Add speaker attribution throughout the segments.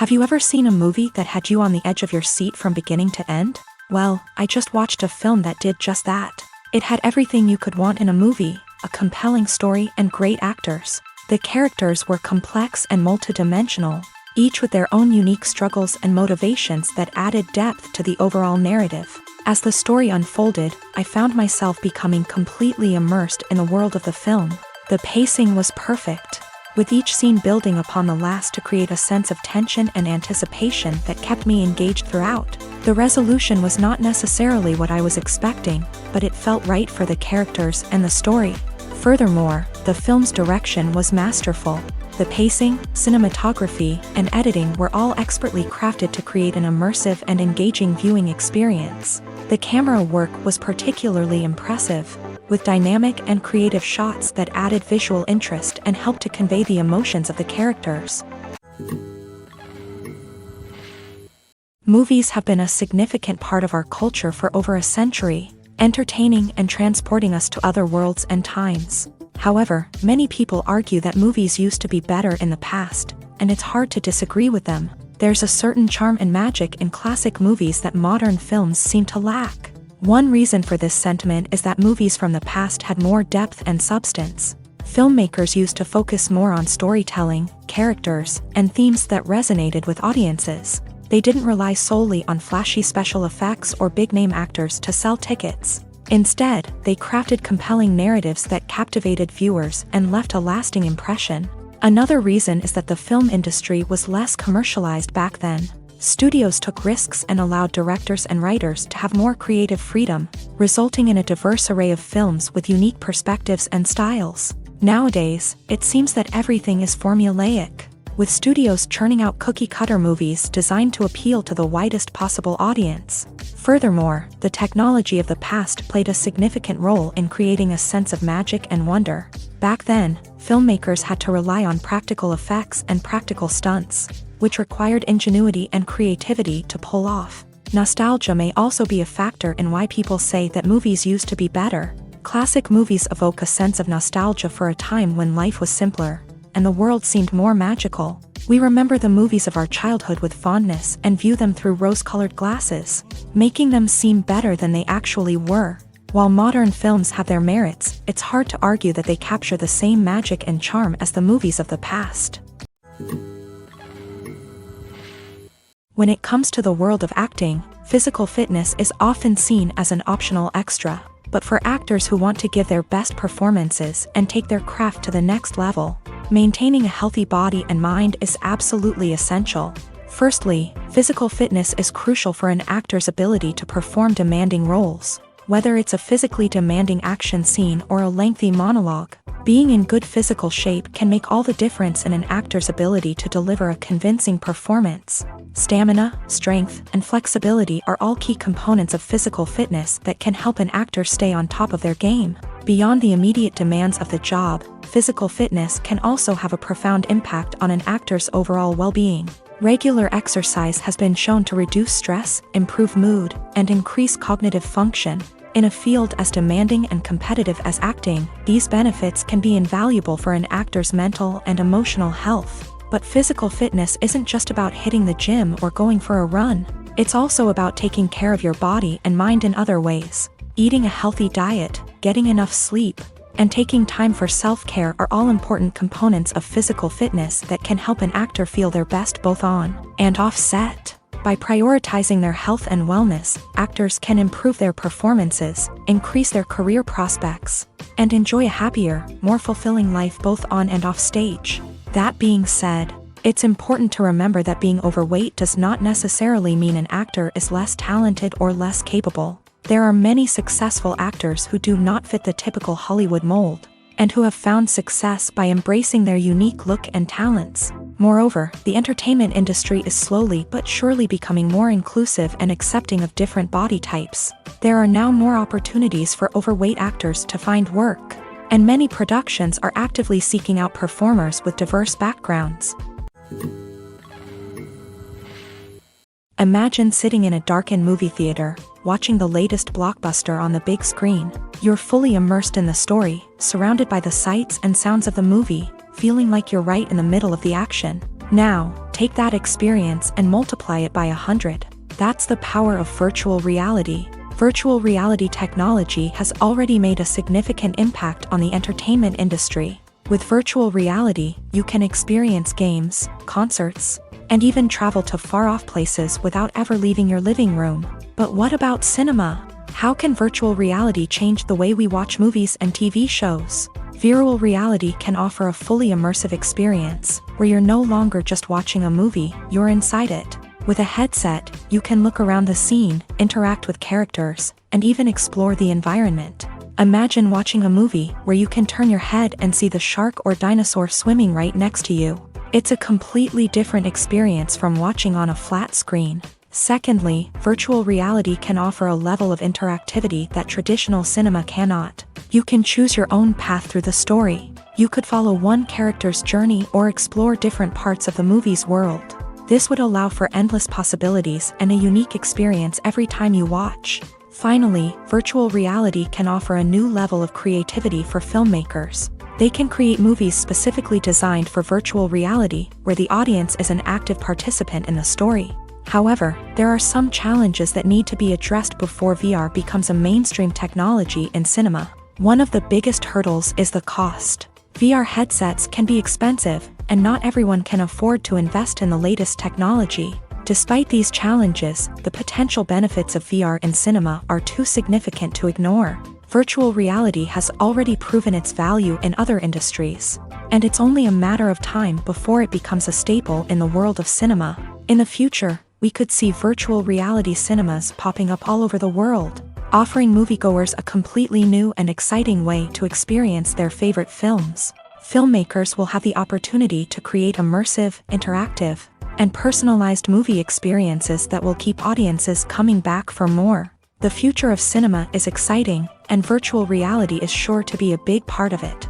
Speaker 1: Have you ever seen a movie that had you on the edge of your seat from beginning to end? Well, I just watched a film that did just that. It had everything you could want in a movie, a compelling story and great actors. The characters were complex and multidimensional, each with their own unique struggles and motivations that added depth to the overall narrative. As the story unfolded, I found myself becoming completely immersed in the world of the film. The pacing was perfect, with each scene building upon the last to create a sense of tension and anticipation that kept me engaged throughout. The resolution was not necessarily what I was expecting, but it felt right for the characters and the story. Furthermore, the film's direction was masterful. The pacing, cinematography, and editing were all expertly crafted to create an immersive and engaging viewing experience. The camera work was particularly impressive, with dynamic and creative shots that added visual interest and helped to convey the emotions of the characters. Movies have been a significant part of our culture for over a century, entertaining and transporting us to other worlds and times. However, many people argue that movies used to be better in the past, and it's hard to disagree with them. There's a certain charm and magic in classic movies that modern films seem to lack. One reason for this sentiment is that movies from the past had more depth and substance. Filmmakers used to focus more on storytelling, characters, and themes that resonated with audiences. They didn't rely solely on flashy special effects or big-name actors to sell tickets. Instead, they crafted compelling narratives that captivated viewers and left a lasting impression. Another reason is that the film industry was less commercialized back then. Studios took risks and allowed directors and writers to have more creative freedom, resulting in a diverse array of films with unique perspectives and styles. Nowadays, it seems that everything is formulaic, with studios churning out cookie-cutter movies designed to appeal to the widest possible audience. Furthermore, the technology of the past played a significant role in creating a sense of magic and wonder. Back then, filmmakers had to rely on practical effects and practical stunts, which required ingenuity and creativity to pull off. Nostalgia may also be a factor in why people say that movies used to be better. Classic movies evoke a sense of nostalgia for a time when life was simpler, and the world seemed more magical. We remember the movies of our childhood with fondness and view them through rose-colored glasses, making them seem better than they actually were. While modern films have their merits, it's hard to argue that they capture the same magic and charm as the movies of the past. When it comes to the world of acting, physical fitness is often seen as an optional extra. But for actors who want to give their best performances and take their craft to the next level, maintaining a healthy body and mind is absolutely essential. Firstly, physical fitness is crucial for an actor's ability to perform demanding roles. Whether it's a physically demanding action scene or a lengthy monologue, being in good physical shape can make all the difference in an actor's ability to deliver a convincing performance. Stamina, strength, and flexibility are all key components of physical fitness that can help an actor stay on top of their game. Beyond the immediate demands of the job, physical fitness can also have a profound impact on an actor's overall well-being. Regular exercise has been shown to reduce stress, improve mood, and increase cognitive function. In a field as demanding and competitive as acting, these benefits can be invaluable for an actor's mental and emotional health. But physical fitness isn't just about hitting the gym or going for a run. It's also about taking care of your body and mind in other ways. Eating a healthy diet, getting enough sleep, and taking time for self-care are all important components of physical fitness that can help an actor feel their best both on and off set. By prioritizing their health and wellness, actors can improve their performances, increase their career prospects, and enjoy a happier, more fulfilling life both on and off stage. That being said, it's important to remember that being overweight does not necessarily mean an actor is less talented or less capable. There are many successful actors who do not fit the typical Hollywood mold, and who have found success by embracing their unique look and talents. Moreover, the entertainment industry is slowly but surely becoming more inclusive and accepting of different body types. There are now more opportunities for overweight actors to find work, and many productions are actively seeking out performers with diverse backgrounds. Imagine sitting in a darkened movie theater, watching the latest blockbuster on the big screen. You're fully immersed in the story, surrounded by the sights and sounds of the movie, feeling like you're right in the middle of the action. Now, Take that experience and multiply it by 100. That's the power of virtual reality. Virtual reality technology has already made a significant impact on the entertainment industry. With virtual reality, you can experience games, concerts, and even travel to far-off places without ever leaving your living room. But what about cinema? How can virtual reality change the way we watch movies and TV shows? Virtual reality can offer a fully immersive experience, where you're no longer just watching a movie, you're inside it. With a headset, you can look around the scene, interact with characters, and even explore the environment. Imagine watching a movie where you can turn your head and see the shark or dinosaur swimming right next to you. It's a completely different experience from watching on a flat screen. Secondly, virtual reality can offer a level of interactivity that traditional cinema cannot. You can choose your own path through the story. You could follow one character's journey or explore different parts of the movie's world. This would allow for endless possibilities and a unique experience every time you watch. Finally, virtual reality can offer a new level of creativity for filmmakers. They can create movies specifically designed for virtual reality, where the audience is an active participant in the story. However, there are some challenges that need to be addressed before VR becomes a mainstream technology in cinema. One of the biggest hurdles is the cost. VR headsets can be expensive, and not everyone can afford to invest in the latest technology. Despite these challenges, the potential benefits of VR in cinema are too significant to ignore. Virtual reality has already proven its value in other industries, and it's only a matter of time before it becomes a staple in the world of cinema. In the future, we could see virtual reality cinemas popping up all over the world, offering moviegoers a completely new and exciting way to experience their favorite films. Filmmakers will have the opportunity to create immersive, interactive, and personalized movie experiences that will keep audiences coming back for more. The future of cinema is exciting, and virtual reality is sure to be a big part of it.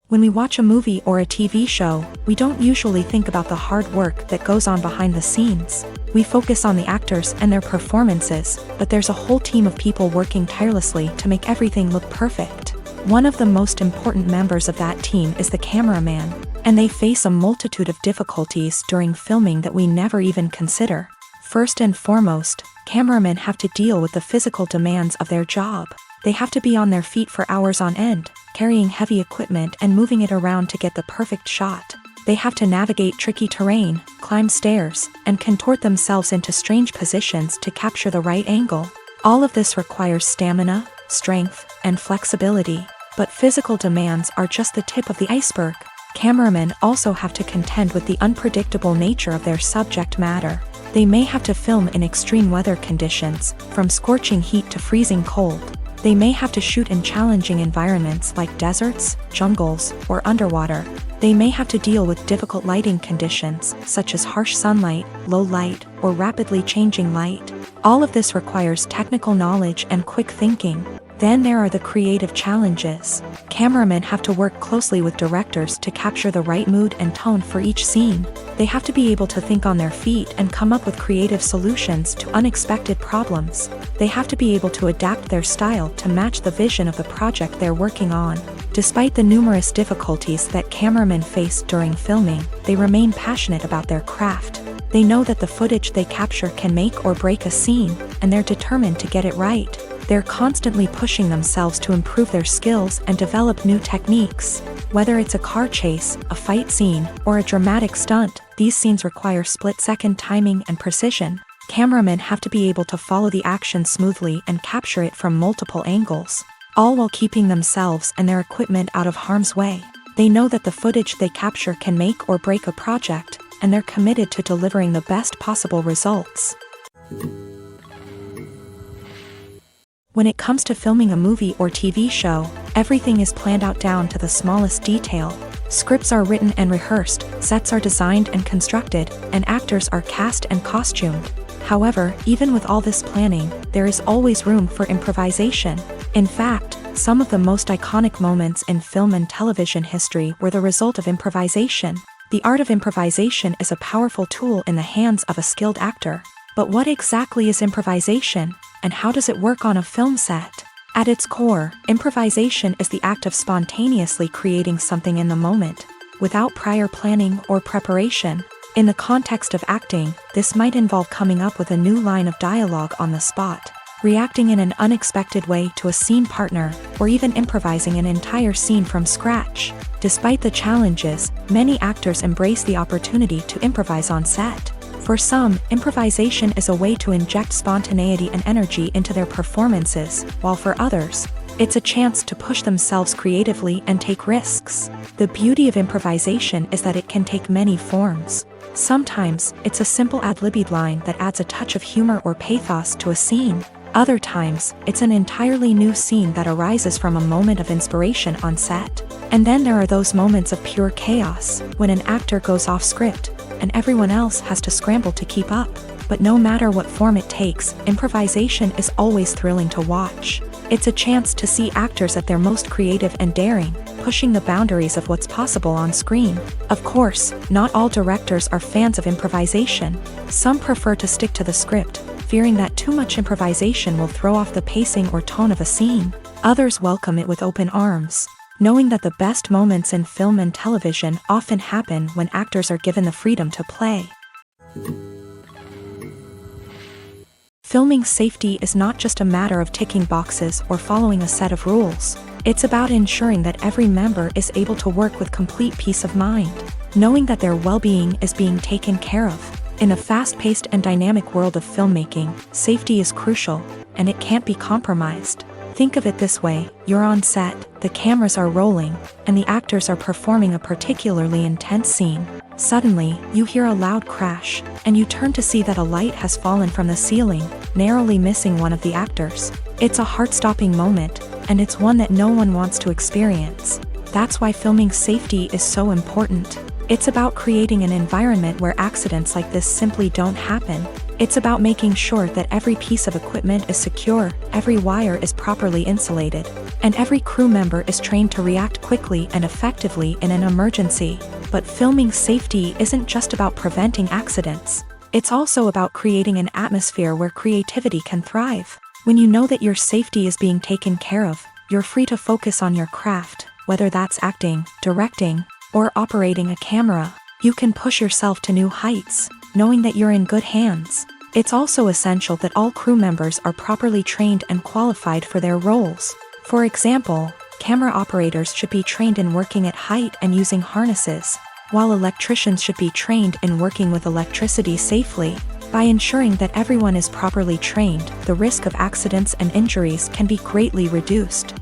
Speaker 1: When we watch a movie or a TV show, we don't usually think about the hard work that goes on behind the scenes. We focus on the actors and their performances, but there's a whole team of people working tirelessly to make everything look perfect. One of the most important members of that team is the cameraman, and they face a multitude of difficulties during filming that we never even consider. First and foremost, cameramen have to deal with the physical demands of their job. They have to be on their feet for hours on end, carrying heavy equipment and moving it around to get the perfect shot. They have to navigate tricky terrain, climb stairs, and contort themselves into strange positions to capture the right angle. All of this requires stamina, strength, and flexibility. But physical demands are just the tip of the iceberg. Cameramen also have to contend with the unpredictable nature of their subject matter. They may have to film in extreme weather conditions, from scorching heat to freezing cold. They may have to shoot in challenging environments like deserts, jungles, or underwater. They may have to deal with difficult lighting conditions, such as harsh sunlight, low light, or rapidly changing light. All of this requires technical knowledge and quick thinking. Then there are the creative challenges. Cameramen have to work closely with directors to capture the right mood and tone for each scene. They have to be able to think on their feet and come up with creative solutions to unexpected problems. They have to be able to adapt their style to match the vision of the project they're working on. Despite the numerous difficulties that cameramen face during filming, they remain passionate about their craft. They know that the footage they capture can make or break a scene, and they're determined to get it right. They're constantly pushing themselves to improve their skills and develop new techniques. Whether it's a car chase, a fight scene, or a dramatic stunt, these scenes require split-second timing and precision. Cameramen have to be able to follow the action smoothly and capture it from multiple angles, all while keeping themselves and their equipment out of harm's way. They know that the footage they capture can make or break a project, and they're committed to delivering the best possible results. When it comes to filming a movie or TV show, everything is planned out down to the smallest detail. Scripts are written and rehearsed, sets are designed and constructed, and actors are cast and costumed. However, even with all this planning, there is always room for improvisation. In fact, some of the most iconic moments in film and television history were the result of improvisation. The art of improvisation is a powerful tool in the hands of a skilled actor. But what exactly is improvisation, and how does it work on a film set? At its core, improvisation is the act of spontaneously creating something in the moment. without prior planning or preparation. In the context of acting, this might involve coming up with a new line of dialogue on the spot, reacting in an unexpected way to a scene partner, or even improvising an entire scene from scratch. Despite the challenges, many actors embrace the opportunity to improvise on set. For some, improvisation is a way to inject spontaneity and energy into their performances, while for others, it's a chance to push themselves creatively and take risks. The beauty of improvisation is that it can take many forms. Sometimes, it's a simple ad-libbed line that adds a touch of humor or pathos to a scene. Other times, it's an entirely new scene that arises from a moment of inspiration on set. And then there are those moments of pure chaos, when an actor goes off script, and everyone else has to scramble to keep up. But no matter what form it takes, improvisation is always thrilling to watch. It's a chance to see actors at their most creative and daring, pushing the boundaries of what's possible on screen. Of course, not all directors are fans of improvisation. Some prefer to stick to the script, fearing that too much improvisation will throw off the pacing or tone of a scene. Others welcome it with open arms, knowing that the best moments in film and television often happen when actors are given the freedom to play. Filming safety is not just a matter of ticking boxes or following a set of rules. It's about ensuring that every member is able to work with complete peace of mind, knowing that their well-being is being taken care of. In a fast-paced and dynamic world of filmmaking, safety is crucial, and it can't be compromised. Think of it this way: you're on set, the cameras are rolling, and the actors are performing a particularly intense scene. Suddenly, you hear a loud crash, and you turn to see that a light has fallen from the ceiling, narrowly missing one of the actors. It's a heart-stopping moment, and it's one that no one wants to experience. That's why filming safety is so important. It's about creating an environment where accidents like this simply don't happen. It's about making sure that every piece of equipment is secure, every wire is properly insulated, and every crew member is trained to react quickly and effectively in an emergency. But filming safety isn't just about preventing accidents. It's also about creating an atmosphere where creativity can thrive. When you know that your safety is being taken care of, you're free to focus on your craft, whether that's acting, directing, or operating a camera. You can push yourself to new heights, knowing that you're in good hands. It's also essential that all crew members are properly trained and qualified for their roles. For example, camera operators should be trained in working at height and using harnesses, while electricians should be trained in working with electricity safely. By ensuring that everyone is properly trained, the risk of accidents and injuries can be greatly reduced.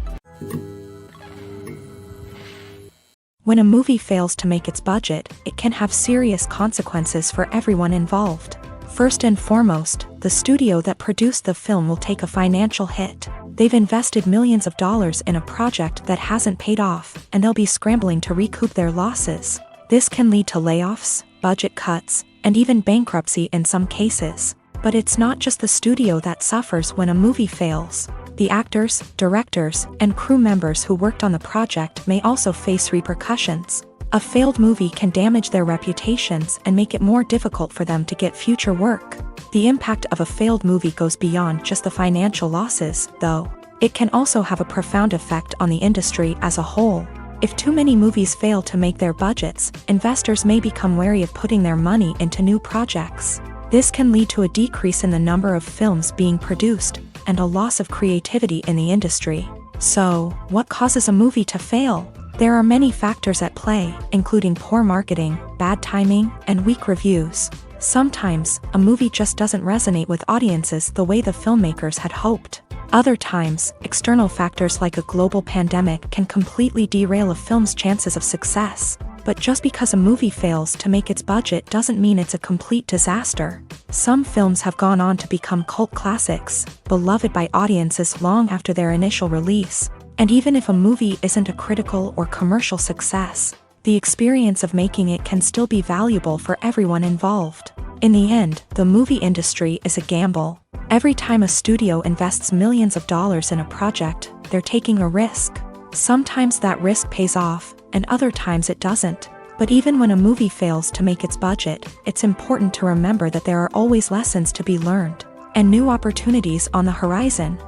Speaker 1: When a movie fails to make its budget, it can have serious consequences for everyone involved. First and foremost, the studio that produced the film will take a financial hit. They've invested millions of dollars in a project that hasn't paid off, and they'll be scrambling to recoup their losses. This can lead to layoffs, budget cuts, and even bankruptcy in some cases. But it's not just the studio that suffers when a movie fails. The actors, directors, and crew members who worked on the project may also face repercussions. A failed movie can damage their reputations and make it more difficult for them to get future work. The impact of a failed movie goes beyond just the financial losses, though. It can also have a profound effect on the industry as a whole. If too many movies fail to make their budgets, investors may become wary of putting their money into new projects. This can lead to a decrease in the number of films being produced, and a loss of creativity in the industry. So, what causes a movie to fail? There are many factors at play, including poor marketing, bad timing, and weak reviews. Sometimes, a movie just doesn't resonate with audiences the way the filmmakers had hoped. Other times, external factors like a global pandemic can completely derail a film's chances of success. But just because a movie fails to make its budget doesn't mean it's a complete disaster. Some films have gone on to become cult classics, beloved by audiences long after their initial release. And even if a movie isn't a critical or commercial success, the experience of making it can still be valuable for everyone involved. In the end, the movie industry is a gamble. Every time a studio invests millions of dollars in a project, they're taking a risk. Sometimes that risk pays off, and other times it doesn't. But even when a movie fails to make its budget, it's important to remember that there are always lessons to be learned, and new opportunities on the horizon.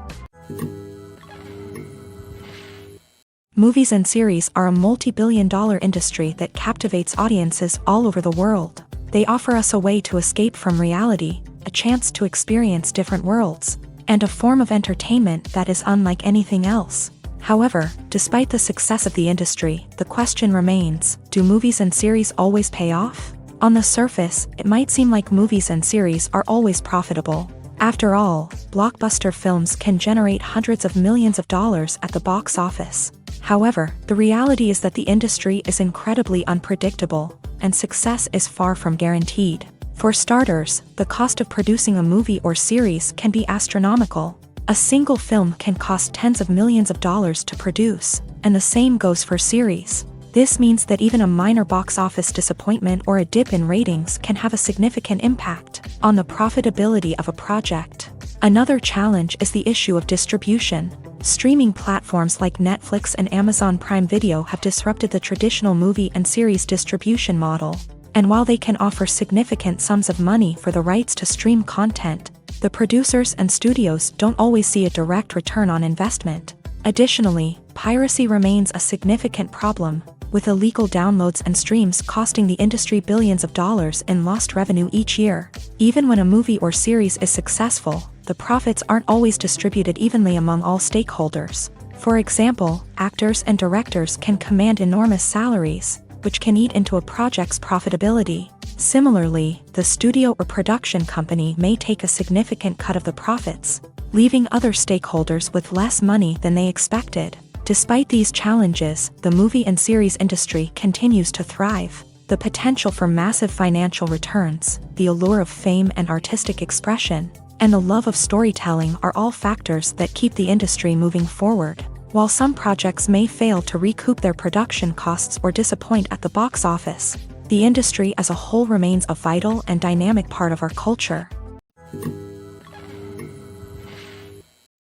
Speaker 1: Movies and series are a multi-billion-dollar industry that captivates audiences all over the world. They offer us a way to escape from reality, a chance to experience different worlds, and a form of entertainment that is unlike anything else. However, despite the success of the industry, the question remains, do movies and series always pay off? On the surface, it might seem like movies and series are always profitable. After all, blockbuster films can generate hundreds of millions of dollars at the box office. However, the reality is that the industry is incredibly unpredictable, and success is far from guaranteed. For starters, the cost of producing a movie or series can be astronomical. A single film can cost tens of millions of dollars to produce, and the same goes for series. This means that even a minor box office disappointment or a dip in ratings can have a significant impact on the profitability of a project. Another challenge is the issue of distribution. Streaming platforms like Netflix and Amazon Prime Video have disrupted the traditional movie and series distribution model. And while they can offer significant sums of money for the rights to stream content, the producers and studios don't always see a direct return on investment. Additionally, piracy remains a significant problem, with illegal downloads and streams costing the industry billions of dollars in lost revenue each year. Even when a movie or series is successful, the profits aren't always distributed evenly among all stakeholders. For example, actors and directors can command enormous salaries, which can eat into a project's profitability. Similarly, the studio or production company may take a significant cut of the profits, leaving other stakeholders with less money than they expected. Despite these challenges, the movie and series industry continues to thrive. The potential for massive financial returns, the allure of fame and artistic expression, and the love of storytelling are all factors that keep the industry moving forward. While some projects may fail to recoup their production costs or disappoint at the box office, the industry as a whole remains a vital and dynamic part of our culture.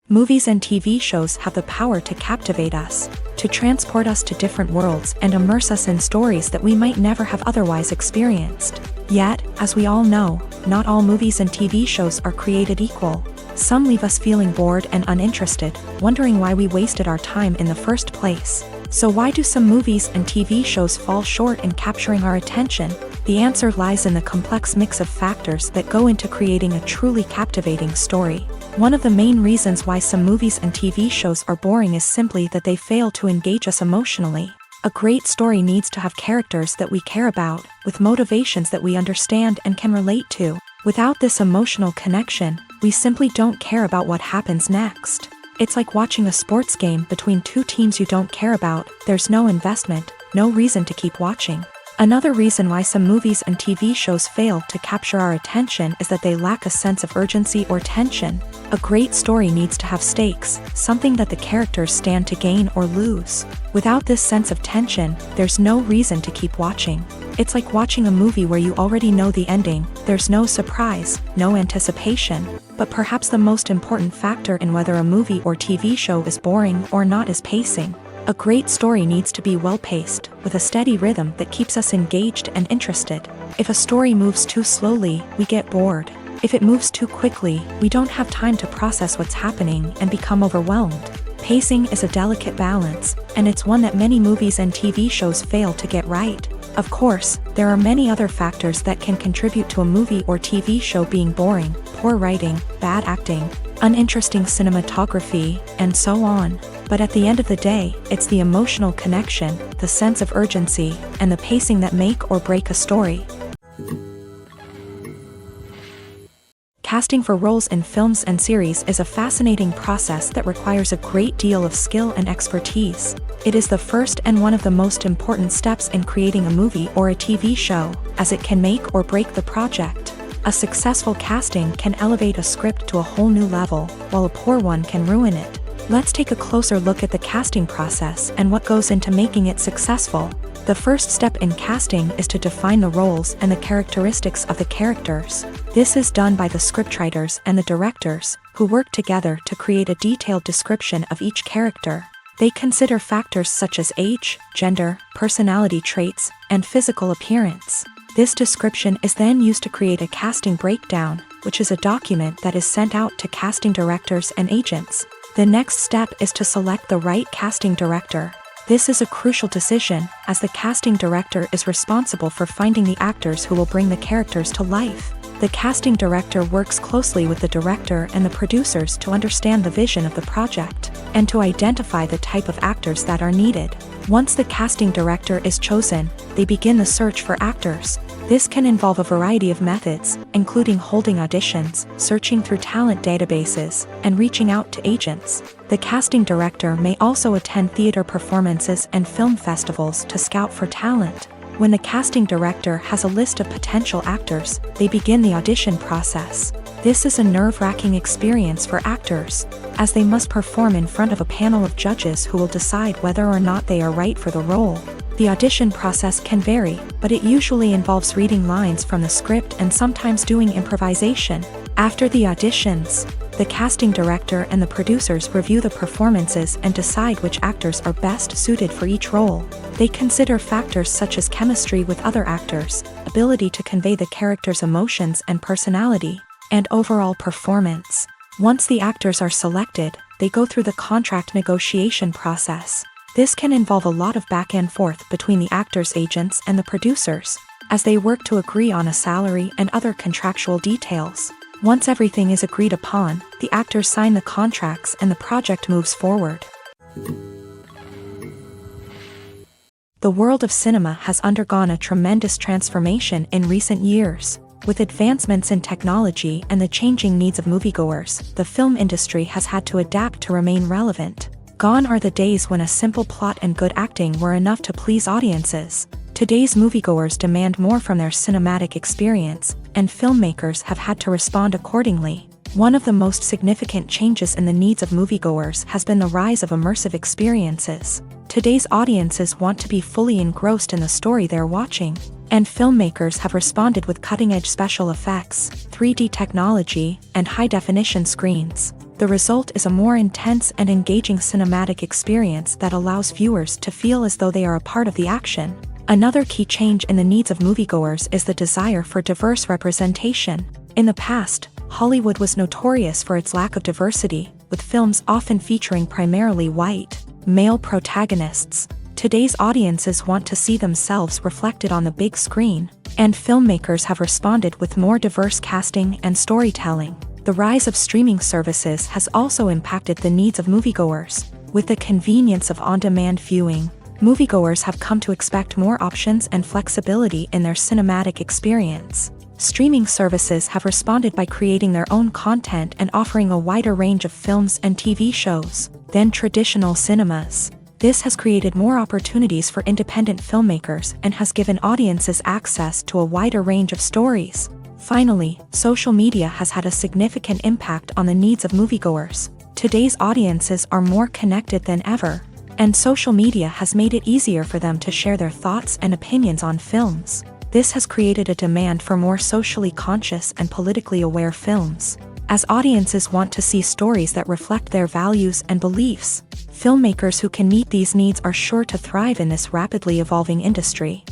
Speaker 1: Movies and TV shows have the power to captivate us, to transport us to different worlds and immerse us in stories that we might never have otherwise experienced. Yet, as we all know, not all movies and TV shows are created equal. Some leave us feeling bored and uninterested, wondering why we wasted our time in the first place. So why do some movies and TV shows fall short in capturing our attention? The answer lies in the complex mix of factors that go into creating a truly captivating story. One of the main reasons why some movies and TV shows are boring is simply that they fail to engage us emotionally. A great story needs to have characters that we care about, with motivations that we understand and can relate to. Without this emotional connection, we simply don't care about what happens next. It's like watching a sports game between two teams you don't care about. There's no investment, no reason to keep watching. Another reason why some movies and TV shows fail to capture our attention is that they lack a sense of urgency or tension. A great story needs to have stakes, something that the characters stand to gain or lose. Without this sense of tension, there's no reason to keep watching. It's like watching a movie where you already know the ending. There's no surprise, no anticipation. But perhaps the most important factor in whether a movie or TV show is boring or not is pacing. A great story needs to be well-paced, with a steady rhythm that keeps us engaged and interested. If a story moves too slowly, we get bored. If it moves too quickly, we don't have time to process what's happening and become overwhelmed. Pacing is a delicate balance, and it's one that many movies and TV shows fail to get right. Of course, there are many other factors that can contribute to a movie or TV show being boring: poor writing, bad acting, uninteresting cinematography, and so on. But at the end of the day, it's the emotional connection, the sense of urgency, and the pacing that make or break a story. Casting for roles in films and series is a fascinating process that requires a great deal of skill and expertise. It is the first and one of the most important steps in creating a movie or a TV show, as it can make or break the project. A successful casting can elevate a script to a whole new level, while a poor one can ruin it. Let's take a closer look at the casting process and what goes into making it successful. The first step in casting is to define the roles and the characteristics of the characters. This is done by the scriptwriters and the directors, who work together to create a detailed description of each character. They consider factors such as age, gender, personality traits, and physical appearance. This description is then used to create a casting breakdown, which is a document that is sent out to casting directors and agents. The next step is to select the right casting director. This is a crucial decision, as the casting director is responsible for finding the actors who will bring the characters to life. The casting director works closely with the director and the producers to understand the vision of the project, and to identify the type of actors that are needed. Once the casting director is chosen, they begin the search for actors. This can involve a variety of methods, including holding auditions, searching through talent databases, and reaching out to agents. The casting director may also attend theater performances and film festivals to scout for talent. When the casting director has a list of potential actors, they begin the audition process. This is a nerve-wracking experience for actors, as they must perform in front of a panel of judges who will decide whether or not they are right for the role. The audition process can vary, but it usually involves reading lines from the script and sometimes doing improvisation. After the auditions, the casting director and the producers review the performances and decide which actors are best suited for each role. They consider factors such as chemistry with other actors, ability to convey the character's emotions and personality, and overall performance. Once the actors are selected, they go through the contract negotiation process. This can involve a lot of back and forth between the actors' agents and the producers, as they work to agree on a salary and other contractual details. Once everything is agreed upon, the actors sign the contracts and the project moves forward. The world of cinema has undergone a tremendous transformation in recent years. With advancements in technology and the changing needs of moviegoers, the film industry has had to adapt to remain relevant. Gone are the days when a simple plot and good acting were enough to please audiences. Today's moviegoers demand more from their cinematic experience, and filmmakers have had to respond accordingly. One of the most significant changes in the needs of moviegoers has been the rise of immersive experiences. Today's audiences want to be fully engrossed in the story they're watching, and filmmakers have responded with cutting-edge special effects, 3D technology, and high-definition screens. The result is a more intense and engaging cinematic experience that allows viewers to feel as though they are a part of the action. Another key change in the needs of moviegoers is the desire for diverse representation. In the past, Hollywood was notorious for its lack of diversity, with films often featuring primarily white, male protagonists. Today's audiences want to see themselves reflected on the big screen, and filmmakers have responded with more diverse casting and storytelling. The rise of streaming services has also impacted the needs of moviegoers. With the convenience of on-demand viewing, moviegoers have come to expect more options and flexibility in their cinematic experience. Streaming services have responded by creating their own content and offering a wider range of films and TV shows than traditional cinemas. This has created more opportunities for independent filmmakers and has given audiences access to a wider range of stories. Finally, social media has had a significant impact on the needs of moviegoers. Today's audiences are more connected than ever, and social media has made it easier for them to share their thoughts and opinions on films. This has created a demand for more socially conscious and politically aware films. As audiences want to see stories that reflect their values and beliefs, filmmakers who can meet these needs are sure to thrive in this rapidly evolving industry.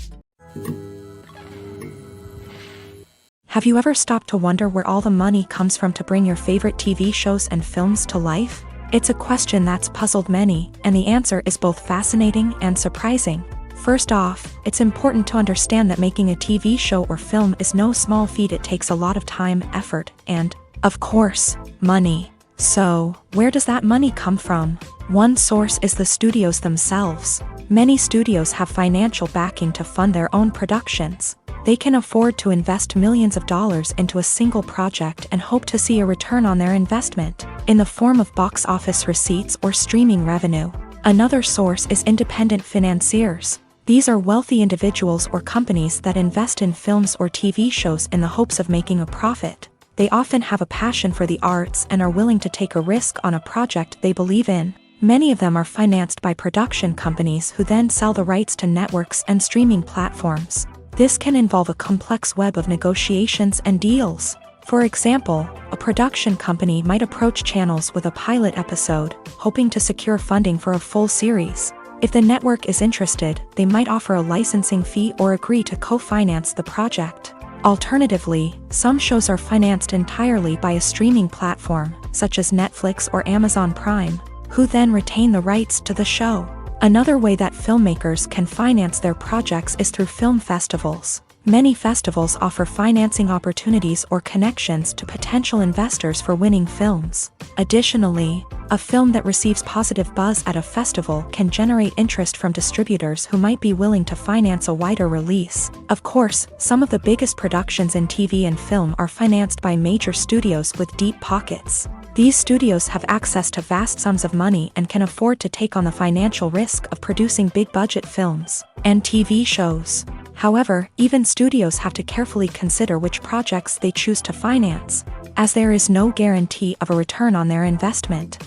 Speaker 1: Have you ever stopped to wonder where all the money comes from to bring your favorite TV shows and films to life? It's a question that's puzzled many, and the answer is both fascinating and surprising. First off, it's important to understand that making a TV show or film is no small feat. It takes a lot of time, effort, and, of course, money. So, where does that money come from? One source is the studios themselves. Many studios have financial backing to fund their own productions. They can afford to invest millions of dollars into a single project and hope to see a return on their investment, in the form of box office receipts or streaming revenue. Another source is independent financiers. These are wealthy individuals or companies that invest in films or TV shows in the hopes of making a profit. They often have a passion for the arts and are willing to take a risk on a project they believe in. Many of them are financed by production companies who then sell the rights to networks and streaming platforms. This can involve a complex web of negotiations and deals. For example, a production company might approach channels with a pilot episode, hoping to secure funding for a full series. If the network is interested, they might offer a licensing fee or agree to co-finance the project. Alternatively, some shows are financed entirely by a streaming platform, such as Netflix or Amazon Prime, who then retain the rights to the show. Another way that filmmakers can finance their projects is through film festivals. Many festivals offer financing opportunities or connections to potential investors for winning films. Additionally, a film that receives positive buzz at a festival can generate interest from distributors who might be willing to finance a wider release. Of course, some of the biggest productions in TV and film are financed by major studios with deep pockets. These studios have access to vast sums of money and can afford to take on the financial risk of producing big-budget films and TV shows. However, even studios have to carefully consider which projects they choose to finance, as there is no guarantee of a return on their investment.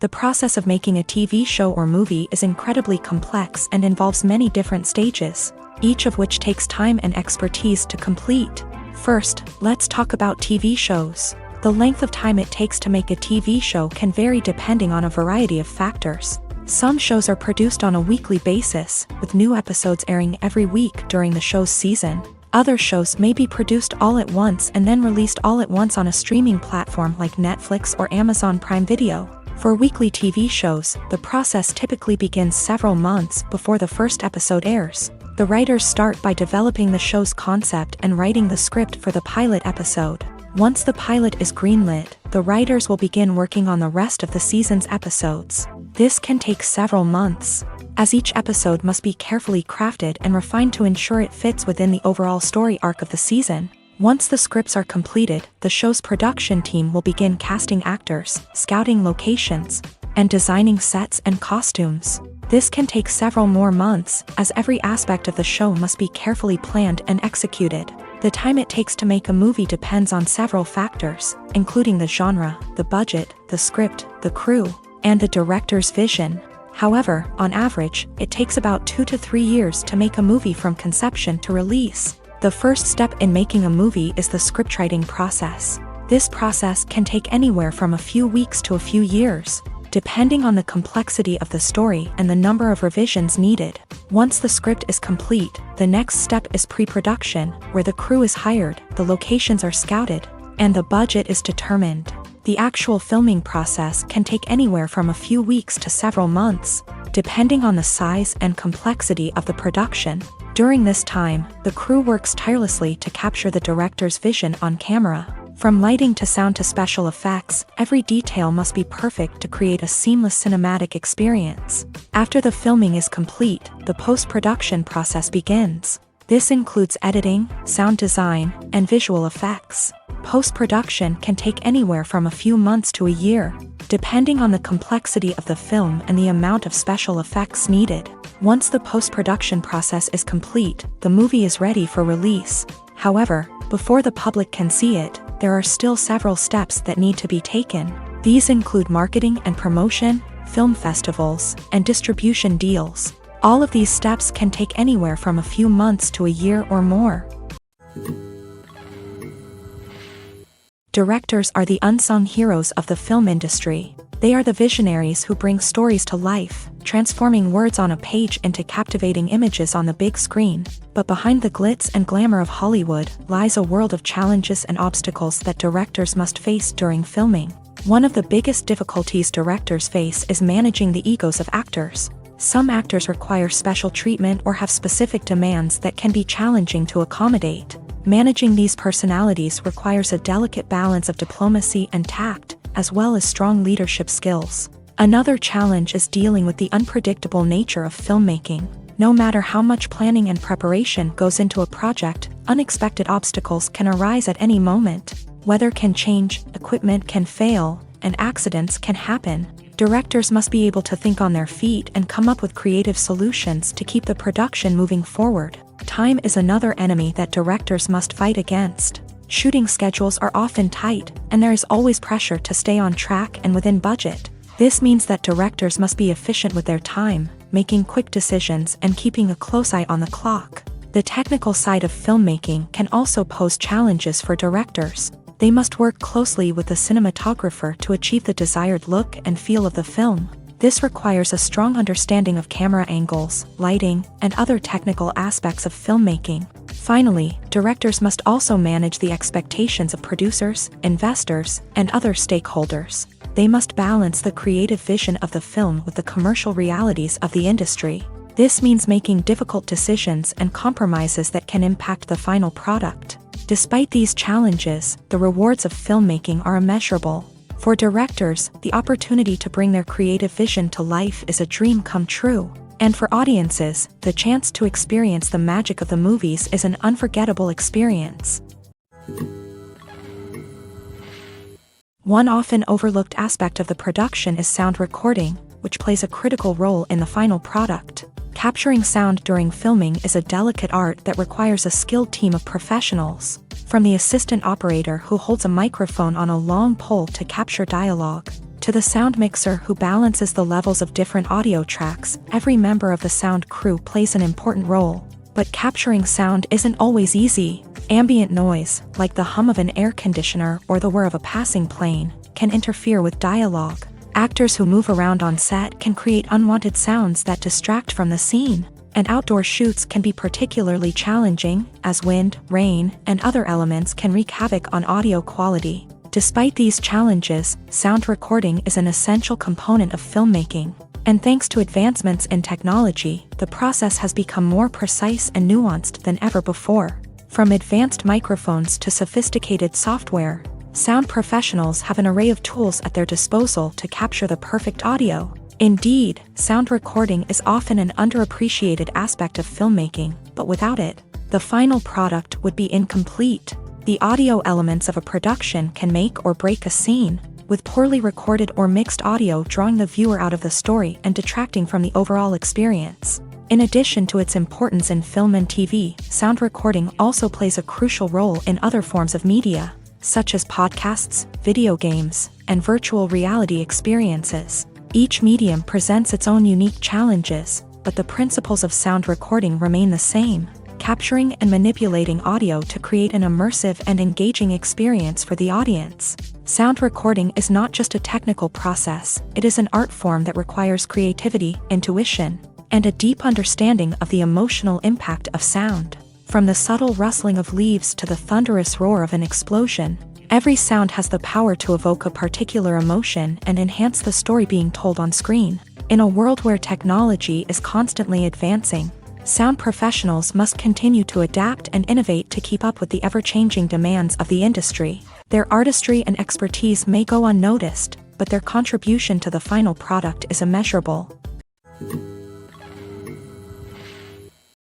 Speaker 1: The process of making a TV show or movie is incredibly complex and involves many different stages, each of which takes time and expertise to complete. First, let's talk about TV shows. The length of time it takes to make a TV show can vary depending on a variety of factors. Some shows are produced on a weekly basis, with new episodes airing every week during the show's season. Other shows may be produced all at once and then released all at once on a streaming platform like Netflix or Amazon Prime Video. For weekly TV shows, the process typically begins several months before the first episode airs. The writers start by developing the show's concept and writing the script for the pilot episode. Once the pilot is greenlit, the writers will begin working on the rest of the season's episodes. This can take several months, as each episode must be carefully crafted and refined to ensure it fits within the overall story arc of the season. Once the scripts are completed, the show's production team will begin casting actors, scouting locations, and designing sets and costumes. This can take several more months, as every aspect of the show must be carefully planned and executed. The time it takes to make a movie depends on several factors, including the genre, the budget, the script, the crew, and the director's vision. However, on average, it takes about 2 to 3 years to make a movie from conception to release. The first step in making a movie is the scriptwriting process. This process can take anywhere from a few weeks to a few years, depending on the complexity of the story and the number of revisions needed. Once the script is complete, the next step is pre-production, where the crew is hired, the locations are scouted, and the budget is determined. The actual filming process can take anywhere from a few weeks to several months, depending on the size and complexity of the production. During this time, the crew works tirelessly to capture the director's vision on camera. From lighting to sound to special effects, every detail must be perfect to create a seamless cinematic experience. After the filming is complete, the post-production process begins. This includes editing, sound design, and visual effects. Post-production can take anywhere from a few months to a year, depending on the complexity of the film and the amount of special effects needed. Once the post-production process is complete, the movie is ready for release. However, before the public can see it, there are still several steps that need to be taken. These include marketing and promotion, film festivals, and distribution deals. All of these steps can take anywhere from a few months to a year or more. Directors are the unsung heroes of the film industry. They are the visionaries who bring stories to life, transforming words on a page into captivating images on the big screen. But behind the glitz and glamour of Hollywood lies a world of challenges and obstacles that directors must face during filming. One of the biggest difficulties directors face is managing the egos of actors. Some actors require special treatment or have specific demands that can be challenging to accommodate. Managing these personalities requires a delicate balance of diplomacy and tact, as well as strong leadership skills. Another challenge is dealing with the unpredictable nature of filmmaking. No matter how much planning and preparation goes into a project, unexpected obstacles can arise at any moment. Weather can change, equipment can fail, and accidents can happen. Directors must be able to think on their feet and come up with creative solutions to keep the production moving forward. Time is another enemy that directors must fight against. Shooting schedules are often tight, and there is always pressure to stay on track and within budget. This means that directors must be efficient with their time, making quick decisions and keeping a close eye on the clock. The technical side of filmmaking can also pose challenges for directors. They must work closely with the cinematographer to achieve the desired look and feel of the film. This requires a strong understanding of camera angles, lighting, and other technical aspects of filmmaking. Finally, directors must also manage the expectations of producers, investors, and other stakeholders. They must balance the creative vision of the film with the commercial realities of the industry. This means making difficult decisions and compromises that can impact the final product. Despite these challenges, the rewards of filmmaking are immeasurable. For directors, the opportunity to bring their creative vision to life is a dream come true. And for audiences, the chance to experience the magic of the movies is an unforgettable experience. One often overlooked aspect of the production is sound recording, which plays a critical role in the final product. Capturing sound during filming is a delicate art that requires a skilled team of professionals. From the assistant operator who holds a microphone on a long pole to capture dialogue, to the sound mixer who balances the levels of different audio tracks, every member of the sound crew plays an important role. But capturing sound isn't always easy. Ambient noise, like the hum of an air conditioner or the whir of a passing plane, can interfere with dialogue. Actors who move around on set can create unwanted sounds that distract from the scene. And outdoor shoots can be particularly challenging, as wind, rain, and other elements can wreak havoc on audio quality. Despite these challenges, sound recording is an essential component of filmmaking. And thanks to advancements in technology, the process has become more precise and nuanced than ever before. From advanced microphones to sophisticated software, sound professionals have an array of tools at their disposal to capture the perfect audio. Indeed, sound recording is often an underappreciated aspect of filmmaking, but without it, the final product would be incomplete. The audio elements of a production can make or break a scene, with poorly recorded or mixed audio drawing the viewer out of the story and detracting from the overall experience. In addition to its importance in film and TV, sound recording also plays a crucial role in other forms of media, such as podcasts, video games, and virtual reality experiences. Each medium presents its own unique challenges, but the principles of sound recording remain the same, capturing and manipulating audio to create an immersive and engaging experience for the audience. Sound recording is not just a technical process, it is an art form that requires creativity, intuition, and a deep understanding of the emotional impact of sound. From the subtle rustling of leaves to the thunderous roar of an explosion, every sound has the power to evoke a particular emotion and enhance the story being told on screen. In a world where technology is constantly advancing, sound professionals must continue to adapt and innovate to keep up with the ever-changing demands of the industry. Their artistry and expertise may go unnoticed, but their contribution to the final product is immeasurable.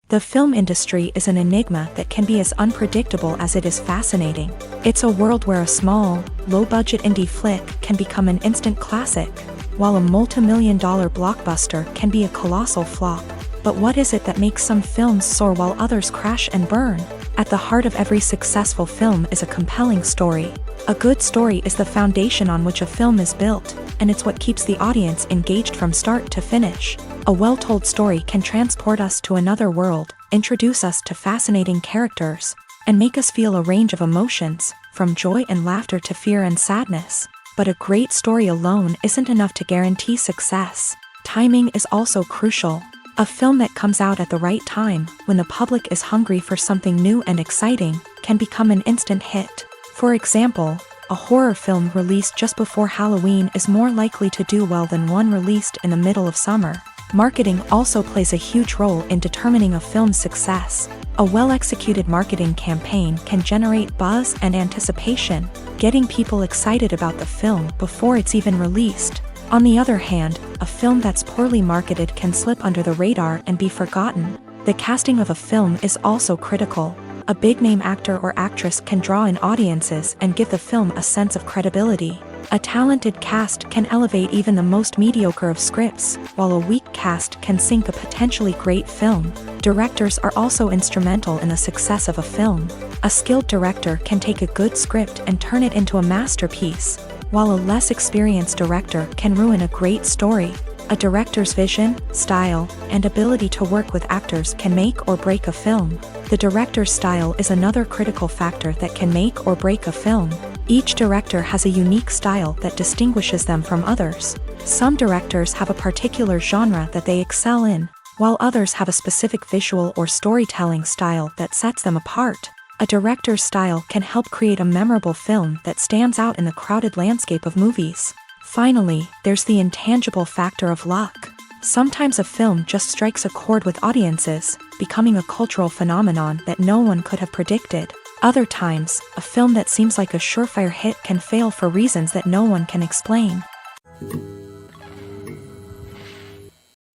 Speaker 1: The film industry is an enigma that can be as unpredictable as it is fascinating. It's a world where a small, low-budget indie flick can become an instant classic, while a multi-million-dollar blockbuster can be a colossal flop. But what is it that makes some films soar while others crash and burn? At the heart of every successful film is a compelling story. A good story is the foundation on which a film is built, and it's what keeps the audience engaged from start to finish. A well-told story can transport us to another world, introduce us to fascinating characters, and make us feel a range of emotions, from joy and laughter to fear and sadness. But a great story alone isn't enough to guarantee success. Timing is also crucial. A film that comes out at the right time, when the public is hungry for something new and exciting, can become an instant hit. For example, a horror film released just before Halloween is more likely to do well than one released in the middle of summer. Marketing also plays a huge role in determining a film's success. A well-executed marketing campaign can generate buzz and anticipation, getting people excited about the film before it's even released. On the other hand, a film that's poorly marketed can slip under the radar and be forgotten. The casting of a film is also critical. A big-name actor or actress can draw in audiences and give the film a sense of credibility. A talented cast can elevate even the most mediocre of scripts, while a weak cast can sink a potentially great film. Directors are also instrumental in the success of a film. A skilled director can take a good script and turn it into a masterpiece, while a less experienced director can ruin a great story. A director's vision, style, and ability to work with actors can make or break a film. The director's style is another critical factor that can make or break a film. Each director has a unique style that distinguishes them from others. Some directors have a particular genre that they excel in, while others have a specific visual or storytelling style that sets them apart. A director's style can help create a memorable film that stands out in the crowded landscape of movies. Finally, there's the intangible factor of luck. Sometimes a film just strikes a chord with audiences, becoming a cultural phenomenon that no one could have predicted. Other times, a film that seems like a surefire hit can fail for reasons that no one can explain.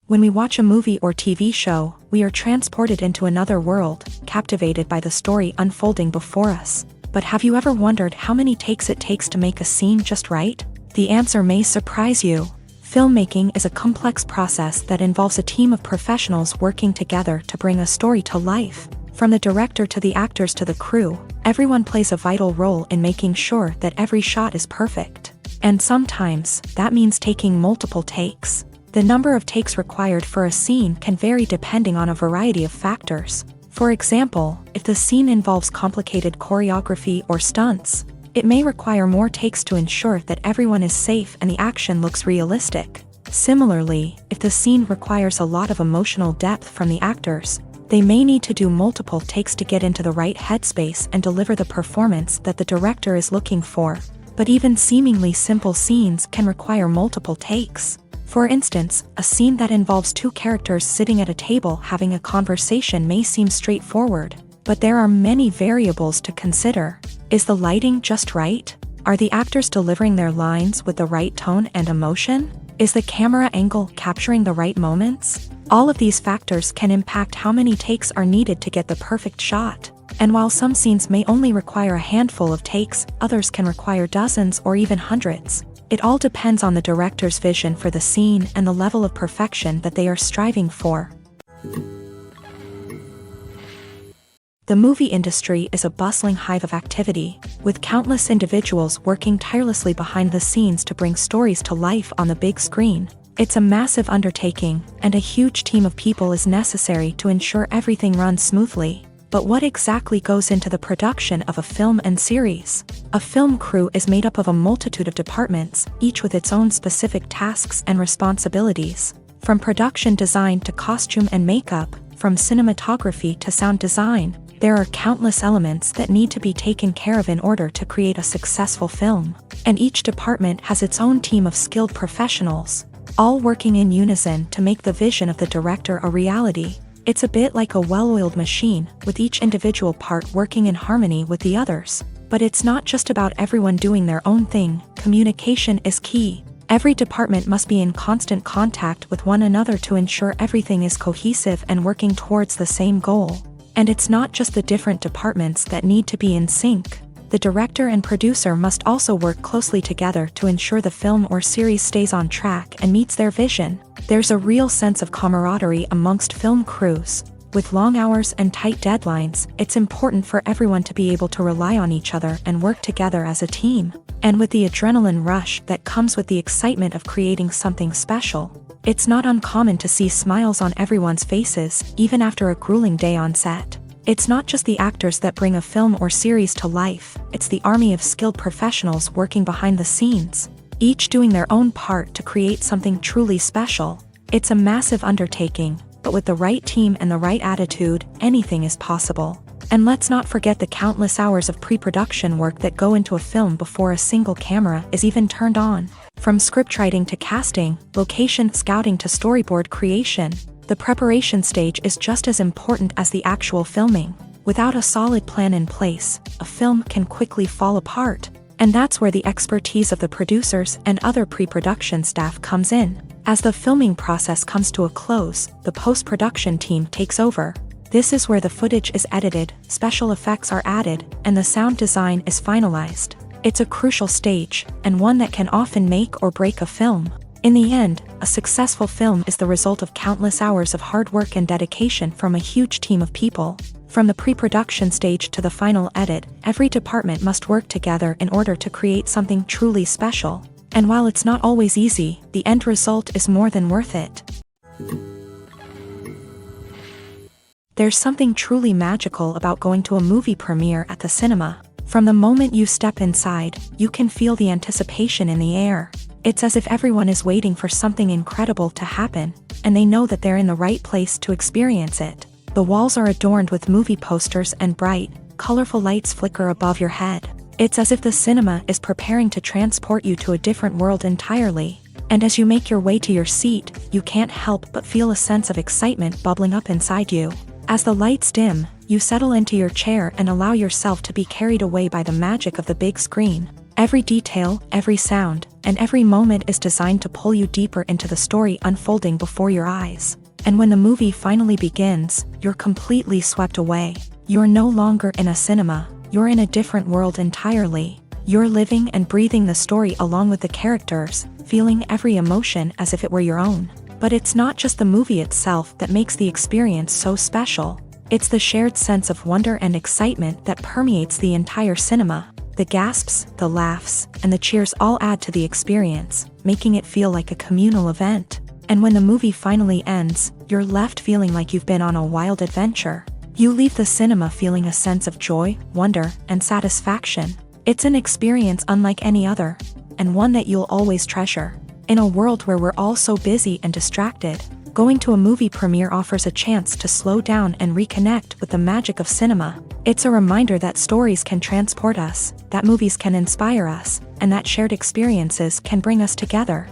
Speaker 1: When we watch a movie or TV show, we are transported into another world, captivated by the story unfolding before us. But have you ever wondered how many takes it takes to make a scene just right? The answer may surprise you. Filmmaking is a complex process that involves a team of professionals working together to bring a story to life. From the director to the actors to the crew, everyone plays a vital role in making sure that every shot is perfect. And sometimes, that means taking multiple takes. The number of takes required for a scene can vary depending on a variety of factors. For example, if the scene involves complicated choreography or stunts, it may require more takes to ensure that everyone is safe and the action looks realistic. Similarly, if the scene requires a lot of emotional depth from the actors, they may need to do multiple takes to get into the right headspace and deliver the performance that the director is looking for. But even seemingly simple scenes can require multiple takes. For instance, a scene that involves two characters sitting at a table having a conversation may seem straightforward, but there are many variables to consider. Is the lighting just right? Are the actors delivering their lines with the right tone and emotion? Is the camera angle capturing the right moments? All of these factors can impact how many takes are needed to get the perfect shot. And while some scenes may only require a handful of takes, others can require dozens or even hundreds. It all depends on the director's vision for the scene and the level of perfection that they are striving for. The movie industry is a bustling hive of activity, with countless individuals working tirelessly behind the scenes to bring stories to life on the big screen. It's a massive undertaking, and a huge team of people is necessary to ensure everything runs smoothly. But what exactly goes into the production of a film and series? A film crew is made up of a multitude of departments, each with its own specific tasks and responsibilities. From production design to costume and makeup, from cinematography to sound design, there are countless elements that need to be taken care of in order to create a successful film. And each department has its own team of skilled professionals, all working in unison to make the vision of the director a reality. It's a bit like a well-oiled machine, with each individual part working in harmony with the others. But it's not just about everyone doing their own thing. Communication is key. Every department must be in constant contact with one another to ensure everything is cohesive and working towards the same goal. And it's not just the different departments that need to be in sync. The director and producer must also work closely together to ensure the film or series stays on track and meets their vision. There's a real sense of camaraderie amongst film crews. With long hours and tight deadlines, it's important for everyone to be able to rely on each other and work together as a team. And with the adrenaline rush that comes with the excitement of creating something special, it's not uncommon to see smiles on everyone's faces, even after a grueling day on set. It's not just the actors that bring a film or series to life, it's the army of skilled professionals working behind the scenes, each doing their own part to create something truly special. It's a massive undertaking, but with the right team and the right attitude, anything is possible. And let's not forget the countless hours of pre-production work that go into a film before a single camera is even turned on. From scriptwriting to casting, location scouting to storyboard creation, the preparation stage is just as important as the actual filming. Without a solid plan in place, a film can quickly fall apart. And that's where the expertise of the producers and other pre-production staff comes in. As the filming process comes to a close, the post-production team takes over. This is where the footage is edited, special effects are added, and the sound design is finalized. It's a crucial stage, and one that can often make or break a film. In the end, a successful film is the result of countless hours of hard work and dedication from a huge team of people. From the pre-production stage to the final edit, every department must work together in order to create something truly special. And while it's not always easy, the end result is more than worth it. There's something truly magical about going to a movie premiere at the cinema. From the moment you step inside, you can feel the anticipation in the air. It's as if everyone is waiting for something incredible to happen, and they know that they're in the right place to experience it. The walls are adorned with movie posters and bright, colorful lights flicker above your head. It's as if the cinema is preparing to transport you to a different world entirely. And as you make your way to your seat, you can't help but feel a sense of excitement bubbling up inside you. As the lights dim, you settle into your chair and allow yourself to be carried away by the magic of the big screen. Every detail, every sound, and every moment is designed to pull you deeper into the story unfolding before your eyes. And when the movie finally begins, you're completely swept away. You're no longer in a cinema, you're in a different world entirely. You're living and breathing the story along with the characters, feeling every emotion as if it were your own. But it's not just the movie itself that makes the experience so special. It's the shared sense of wonder and excitement that permeates the entire cinema. The gasps, the laughs, and the cheers all add to the experience, making it feel like a communal event. And when the movie finally ends, you're left feeling like you've been on a wild adventure. You leave the cinema feeling a sense of joy, wonder, and satisfaction. It's an experience unlike any other, and one that you'll always treasure. In a world where we're all so busy and distracted, going to a movie premiere offers a chance to slow down and reconnect with the magic of cinema. It's a reminder that stories can transport us, that movies can inspire us, and that shared experiences can bring us together.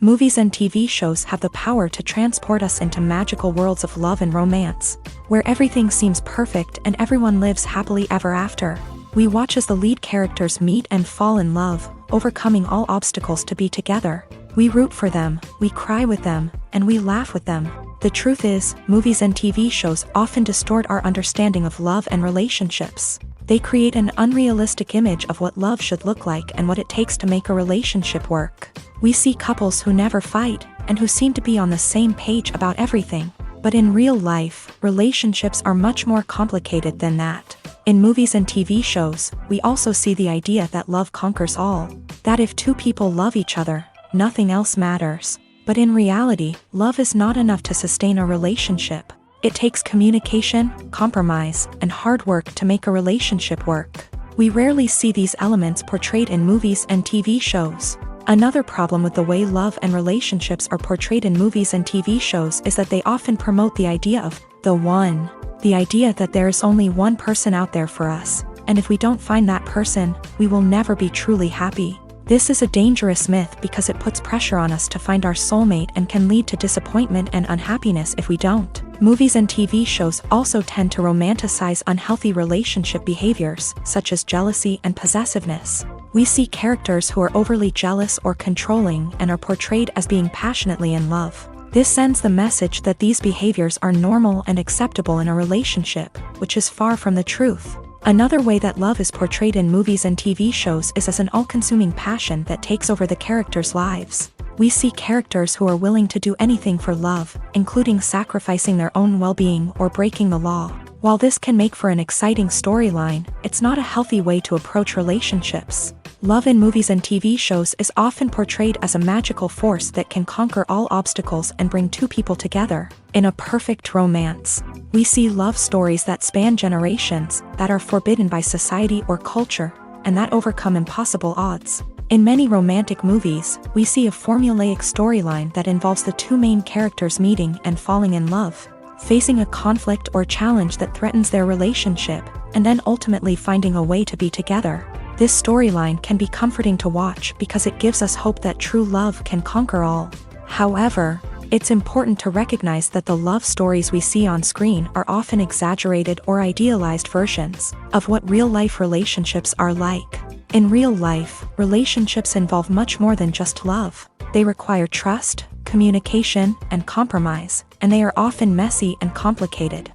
Speaker 1: Movies and TV shows have the power to transport us into magical worlds of love and romance, where everything seems perfect and everyone lives happily ever after. We watch as the lead characters meet and fall in love, overcoming all obstacles to be together. We root for them, we cry with them, and we laugh with them. The truth is, movies and TV shows often distort our understanding of love and relationships. They create an unrealistic image of what love should look like and what it takes to make a relationship work. We see couples who never fight, and who seem to be on the same page about everything. But in real life, relationships are much more complicated than that. In movies and TV shows, we also see the idea that love conquers all. That if two people love each other, nothing else matters. But in reality, love is not enough to sustain a relationship. It takes communication, compromise, and hard work to make a relationship work. We rarely see these elements portrayed in movies and TV shows. Another problem with the way love and relationships are portrayed in movies and TV shows is that they often promote the idea of the one. The idea that there is only one person out there for us, and if we don't find that person, we will never be truly happy. This is a dangerous myth because it puts pressure on us to find our soulmate and can lead to disappointment and unhappiness if we don't. Movies and TV shows also tend to romanticize unhealthy relationship behaviors, such as jealousy and possessiveness. We see characters who are overly jealous or controlling and are portrayed as being passionately in love. This sends the message that these behaviors are normal and acceptable in a relationship, which is far from the truth. Another way that love is portrayed in movies and TV shows is as an all-consuming passion that takes over the characters' lives. We see characters who are willing to do anything for love, including sacrificing their own well-being or breaking the law. While this can make for an exciting storyline, it's not a healthy way to approach relationships. Love in movies and TV shows is often portrayed as a magical force that can conquer all obstacles and bring two people together. In a perfect romance, we see love stories that span generations, that are forbidden by society or culture, and that overcome impossible odds. In many romantic movies, we see a formulaic storyline that involves the two main characters meeting and falling in love, facing a conflict or challenge that threatens their relationship, and then ultimately finding a way to be together. This storyline can be comforting to watch because it gives us hope that true love can conquer all. However, it's important to recognize that the love stories we see on screen are often exaggerated or idealized versions of what real-life relationships are like. In real life, relationships involve much more than just love. They require trust, communication, and compromise, and they are often messy and complicated.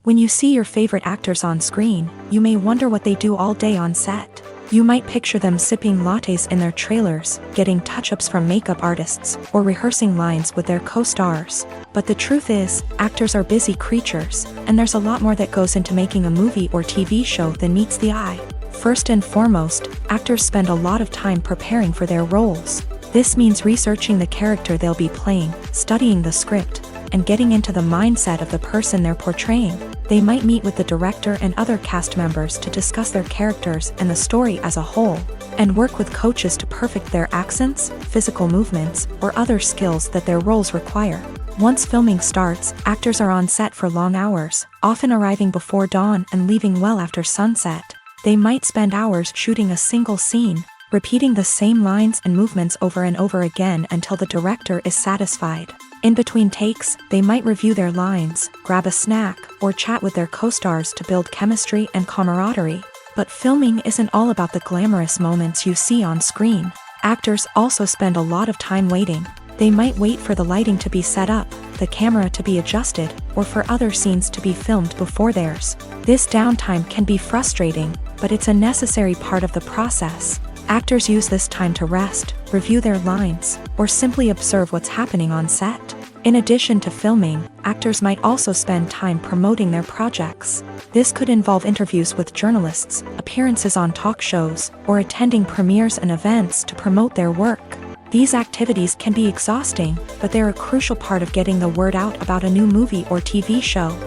Speaker 1: When you see your favorite actors on screen, you may wonder what they do all day on set. You might picture them sipping lattes in their trailers, getting touch-ups from makeup artists, or rehearsing lines with their co-stars. But the truth is, actors are busy creatures, and there's a lot more that goes into making a movie or TV show than meets the eye. First and foremost, actors spend a lot of time preparing for their roles. This means researching the character they'll be playing, studying the script, and getting into the mindset of the person they're portraying. They might meet with the director and other cast members to discuss their characters and the story as a whole, and work with coaches to perfect their accents, physical movements, or other skills that their roles require. Once filming starts, actors are on set for long hours, often arriving before dawn and leaving well after sunset. They might spend hours shooting a single scene, repeating the same lines and movements over and over again until the director is satisfied. In between takes, they might review their lines, grab a snack, or chat with their co-stars to build chemistry and camaraderie. But filming isn't all about the glamorous moments you see on screen. Actors also spend a lot of time waiting. They might wait for the lighting to be set up, the camera to be adjusted, or for other scenes to be filmed before theirs. This downtime can be frustrating, but it's a necessary part of the process. Actors use this time to rest, review their lines, or simply observe what's happening on set. In addition to filming, actors might also spend time promoting their projects. This could involve interviews with journalists, appearances on talk shows, or attending premieres and events to promote their work. These activities can be exhausting, but they're a crucial part of getting the word out about a new movie or TV show.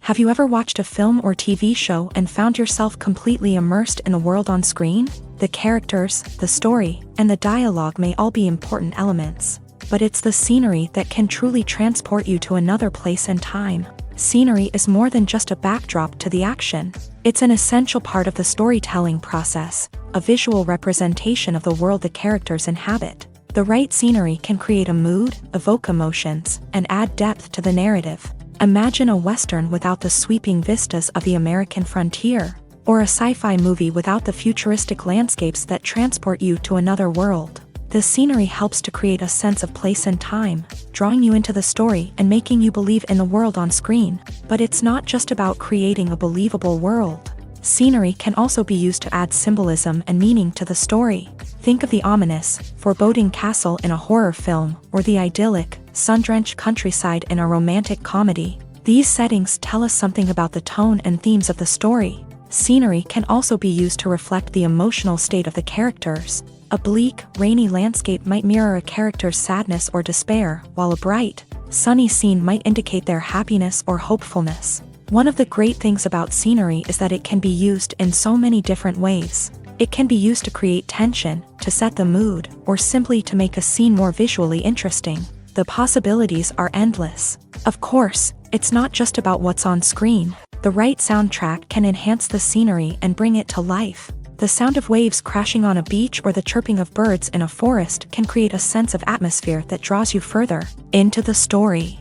Speaker 1: Have you ever watched a film or TV show and found yourself completely immersed in the world on screen? The characters, the story, and the dialogue may all be important elements, but it's the scenery that can truly transport you to another place and time. Scenery is more than just a backdrop to the action. It's an essential part of the storytelling process, a visual representation of the world the characters inhabit. The right scenery can create a mood, evoke emotions, and add depth to the narrative. Imagine a Western without the sweeping vistas of the American frontier, or a sci-fi movie without the futuristic landscapes that transport you to another world. The scenery helps to create a sense of place and time, drawing you into the story and making you believe in the world on screen. But it's not just about creating a believable world. Scenery can also be used to add symbolism and meaning to the story. Think of the ominous, foreboding castle in a horror film, or the idyllic, sun-drenched countryside in a romantic comedy. These settings tell us something about the tone and themes of the story. Scenery can also be used to reflect the emotional state of the characters. A bleak, rainy landscape might mirror a character's sadness or despair, while a bright, sunny scene might indicate their happiness or hopefulness. One of the great things about scenery is that it can be used in so many different ways. It can be used to create tension, to set the mood, or simply to make a scene more visually interesting. The possibilities are endless. Of course, it's not just about what's on screen. The right soundtrack can enhance the scenery and bring it to life. The sound of waves crashing on a beach or the chirping of birds in a forest can create a sense of atmosphere that draws you further into the story.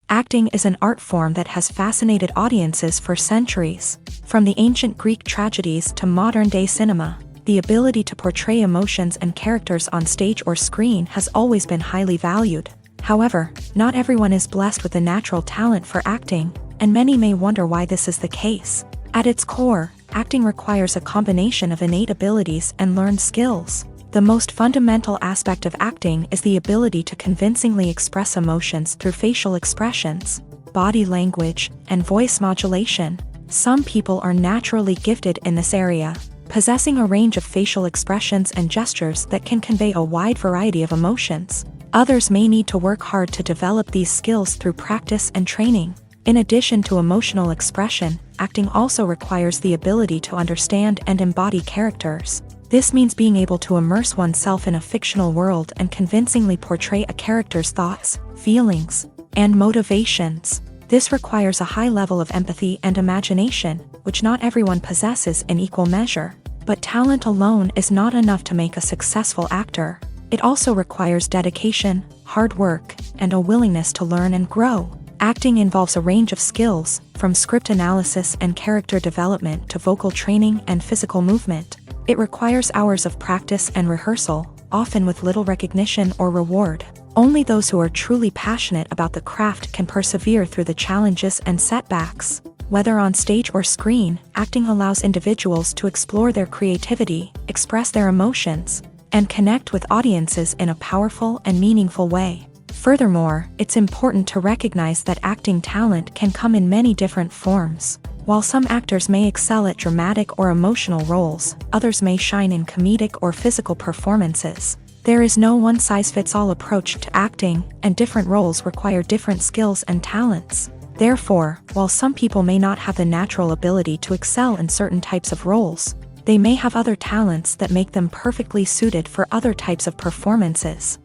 Speaker 1: Acting is an art form that has fascinated audiences for centuries. From the ancient Greek tragedies to modern-day cinema, the ability to portray emotions and characters on stage or screen has always been highly valued. However, not everyone is blessed with a natural talent for acting, and many may wonder why this is the case. At its core, acting requires a combination of innate abilities and learned skills. The most fundamental aspect of acting is the ability to convincingly express emotions through facial expressions, body language, and voice modulation. Some people are naturally gifted in this area, possessing a range of facial expressions and gestures that can convey a wide variety of emotions. Others may need to work hard to develop these skills through practice and training. In addition to emotional expression, acting also requires the ability to understand and embody characters. This means being able to immerse oneself in a fictional world and convincingly portray a character's thoughts, feelings, and motivations. This requires a high level of empathy and imagination, which not everyone possesses in equal measure. But talent alone is not enough to make a successful actor. It also requires dedication, hard work, and a willingness to learn and grow. Acting involves a range of skills, from script analysis and character development to vocal training and physical movement. It requires hours of practice and rehearsal, often with little recognition or reward. Only those who are truly passionate about the craft can persevere through the challenges and setbacks. Whether on stage or screen, acting allows individuals to explore their creativity, express their emotions, and connect with audiences in a powerful and meaningful way. Furthermore, it's important to recognize that acting talent can come in many different forms. While some actors may excel at dramatic or emotional roles, others may shine in comedic or physical performances. There is no one-size-fits-all approach to acting, and different roles require different skills and talents. Therefore, while some people may not have the natural ability to excel in certain types of roles, they may have other talents that make them perfectly suited for other types of performances.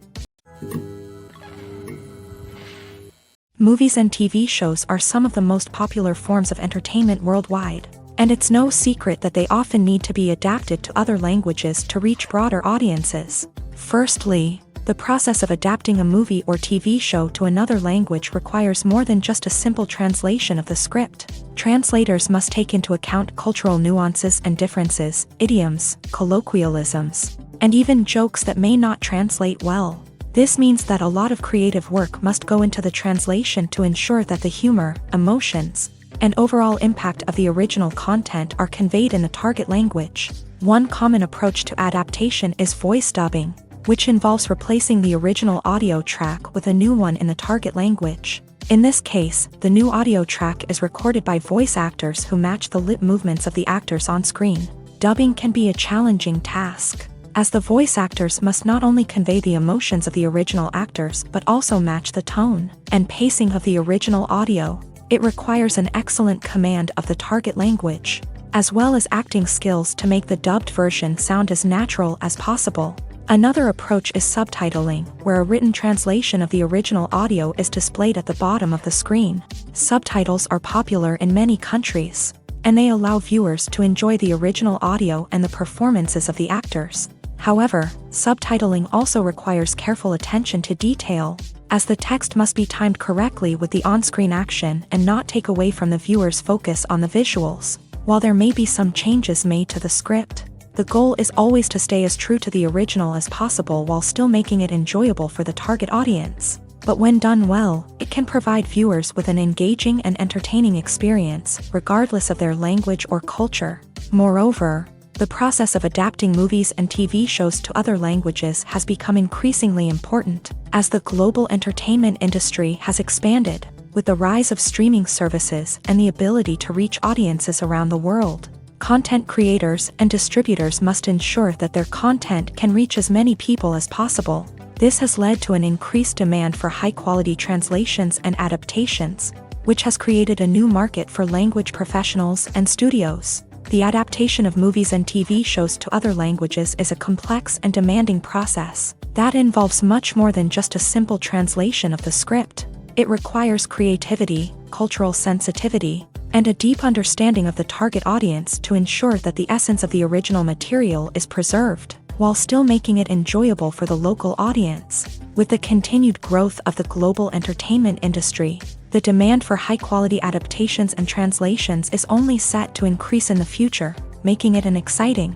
Speaker 1: Movies and TV shows are some of the most popular forms of entertainment worldwide, and it's no secret that they often need to be adapted to other languages to reach broader audiences. Firstly, the process of adapting a movie or TV show to another language requires more than just a simple translation of the script. Translators must take into account cultural nuances and differences, idioms, colloquialisms, and even jokes that may not translate well. This means that a lot of creative work must go into the translation to ensure that the humor, emotions, and overall impact of the original content are conveyed in the target language. One common approach to adaptation is voice dubbing, which involves replacing the original audio track with a new one in the target language. In this case, the new audio track is recorded by voice actors who match the lip movements of the actors on screen. Dubbing can be a challenging task, as the voice actors must not only convey the emotions of the original actors but also match the tone and pacing of the original audio. It requires an excellent command of the target language, as well as acting skills to make the dubbed version sound as natural as possible. Another approach is subtitling, where a written translation of the original audio is displayed at the bottom of the screen. Subtitles are popular in many countries, and they allow viewers to enjoy the original audio and the performances of the actors. However, subtitling also requires careful attention to detail, as the text must be timed correctly with the on-screen action and not take away from the viewer's focus on the visuals. While there may be some changes made to the script, the goal is always to stay as true to the original as possible while still making it enjoyable for the target audience. But when done well, it can provide viewers with an engaging and entertaining experience, regardless of their language or culture. Moreover, the process of adapting movies and TV shows to other languages has become increasingly important, as the global entertainment industry has expanded, with the rise of streaming services and the ability to reach audiences around the world. Content creators and distributors must ensure that their content can reach as many people as possible. This has led to an increased demand for high-quality translations and adaptations, which has created a new market for language professionals and studios. The adaptation of movies and TV shows to other languages is a complex and demanding process that involves much more than just a simple translation of the script. It requires creativity, cultural sensitivity, and a deep understanding of the target audience to ensure that the essence of the original material is preserved, while still making it enjoyable for the local audience. With the continued growth of the global entertainment industry, the demand for high-quality adaptations and translations is only set to increase in the future, making it an exciting.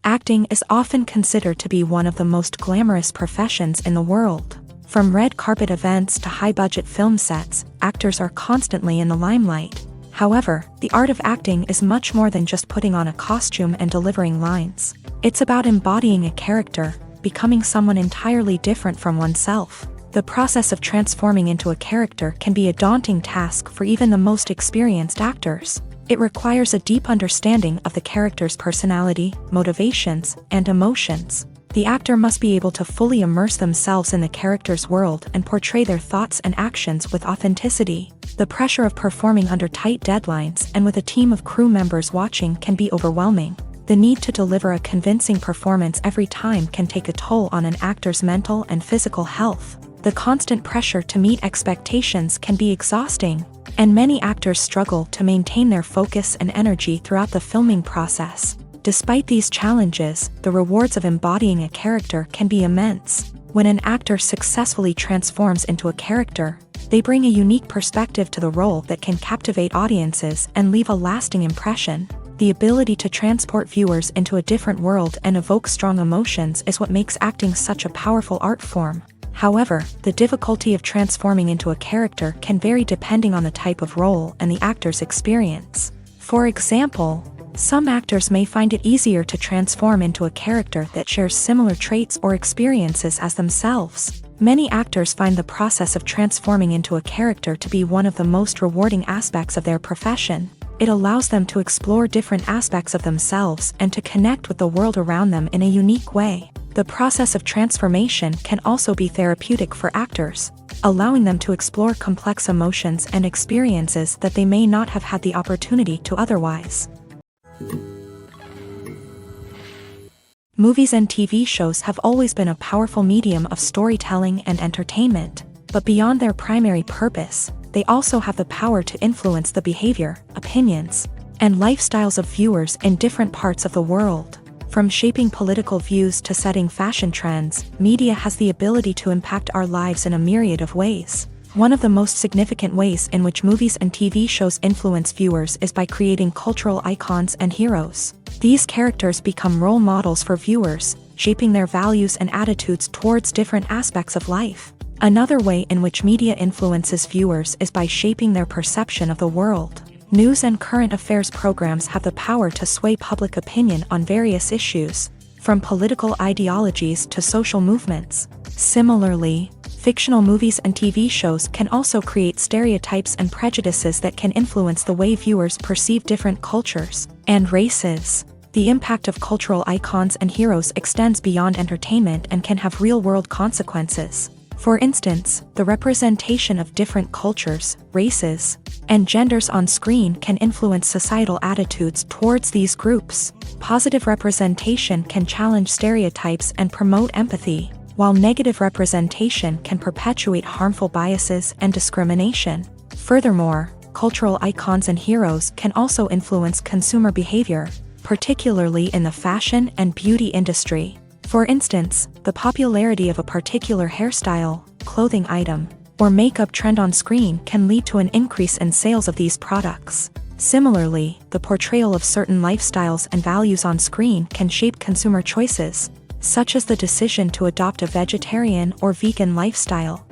Speaker 1: Acting is often considered to be one of the most glamorous professions in the world. From red carpet events to high-budget film sets, actors are constantly in the limelight. However, the art of acting is much more than just putting on a costume and delivering lines. It's about embodying a character, becoming someone entirely different from oneself. The process of transforming into a character can be a daunting task for even the most experienced actors. It requires a deep understanding of the character's personality, motivations, and emotions. The actor must be able to fully immerse themselves in the character's world and portray their thoughts and actions with authenticity. The pressure of performing under tight deadlines and with a team of crew members watching can be overwhelming. The need to deliver a convincing performance every time can take a toll on an actor's mental and physical health. The constant pressure to meet expectations can be exhausting, and many actors struggle to maintain their focus and energy throughout the filming process. Despite these challenges, the rewards of embodying a character can be immense. When an actor successfully transforms into a character, they bring a unique perspective to the role that can captivate audiences and leave a lasting impression. The ability to transport viewers into a different world and evoke strong emotions is what makes acting such a powerful art form. However, the difficulty of transforming into a character can vary depending on the type of role and the actor's experience. For example, some actors may find it easier to transform into a character that shares similar traits or experiences as themselves. Many actors find the process of transforming into a character to be one of the most rewarding aspects of their profession. It allows them to explore different aspects of themselves and to connect with the world around them in a unique way. The process of transformation can also be therapeutic for actors, allowing them to explore complex emotions and experiences that they may not have had the opportunity to otherwise. Movies and TV shows have always been a powerful medium of storytelling and entertainment, but beyond their primary purpose, they also have the power to influence the behavior, opinions, and lifestyles of viewers in different parts of the world. From shaping political views to setting fashion trends, media has the ability to impact our lives in a myriad of ways. One of the most significant ways in which movies and TV shows influence viewers is by creating cultural icons and heroes. These characters become role models for viewers, shaping their values and attitudes towards different aspects of life. Another way in which media influences viewers is by shaping their perception of the world. News and current affairs programs have the power to sway public opinion on various issues, from political ideologies to social movements. Similarly, fictional movies and TV shows can also create stereotypes and prejudices that can influence the way viewers perceive different cultures and races. The impact of cultural icons and heroes extends beyond entertainment and can have real-world consequences. For instance, the representation of different cultures, races, and genders on screen can influence societal attitudes towards these groups. Positive representation can challenge stereotypes and promote empathy, while negative representation can perpetuate harmful biases and discrimination. Furthermore, cultural icons and heroes can also influence consumer behavior, particularly in the fashion and beauty industry. For instance, the popularity of a particular hairstyle, clothing item, or makeup trend on screen can lead to an increase in sales of these products. Similarly, the portrayal of certain lifestyles and values on screen can shape consumer choices, such as the decision to adopt a vegetarian or vegan lifestyle.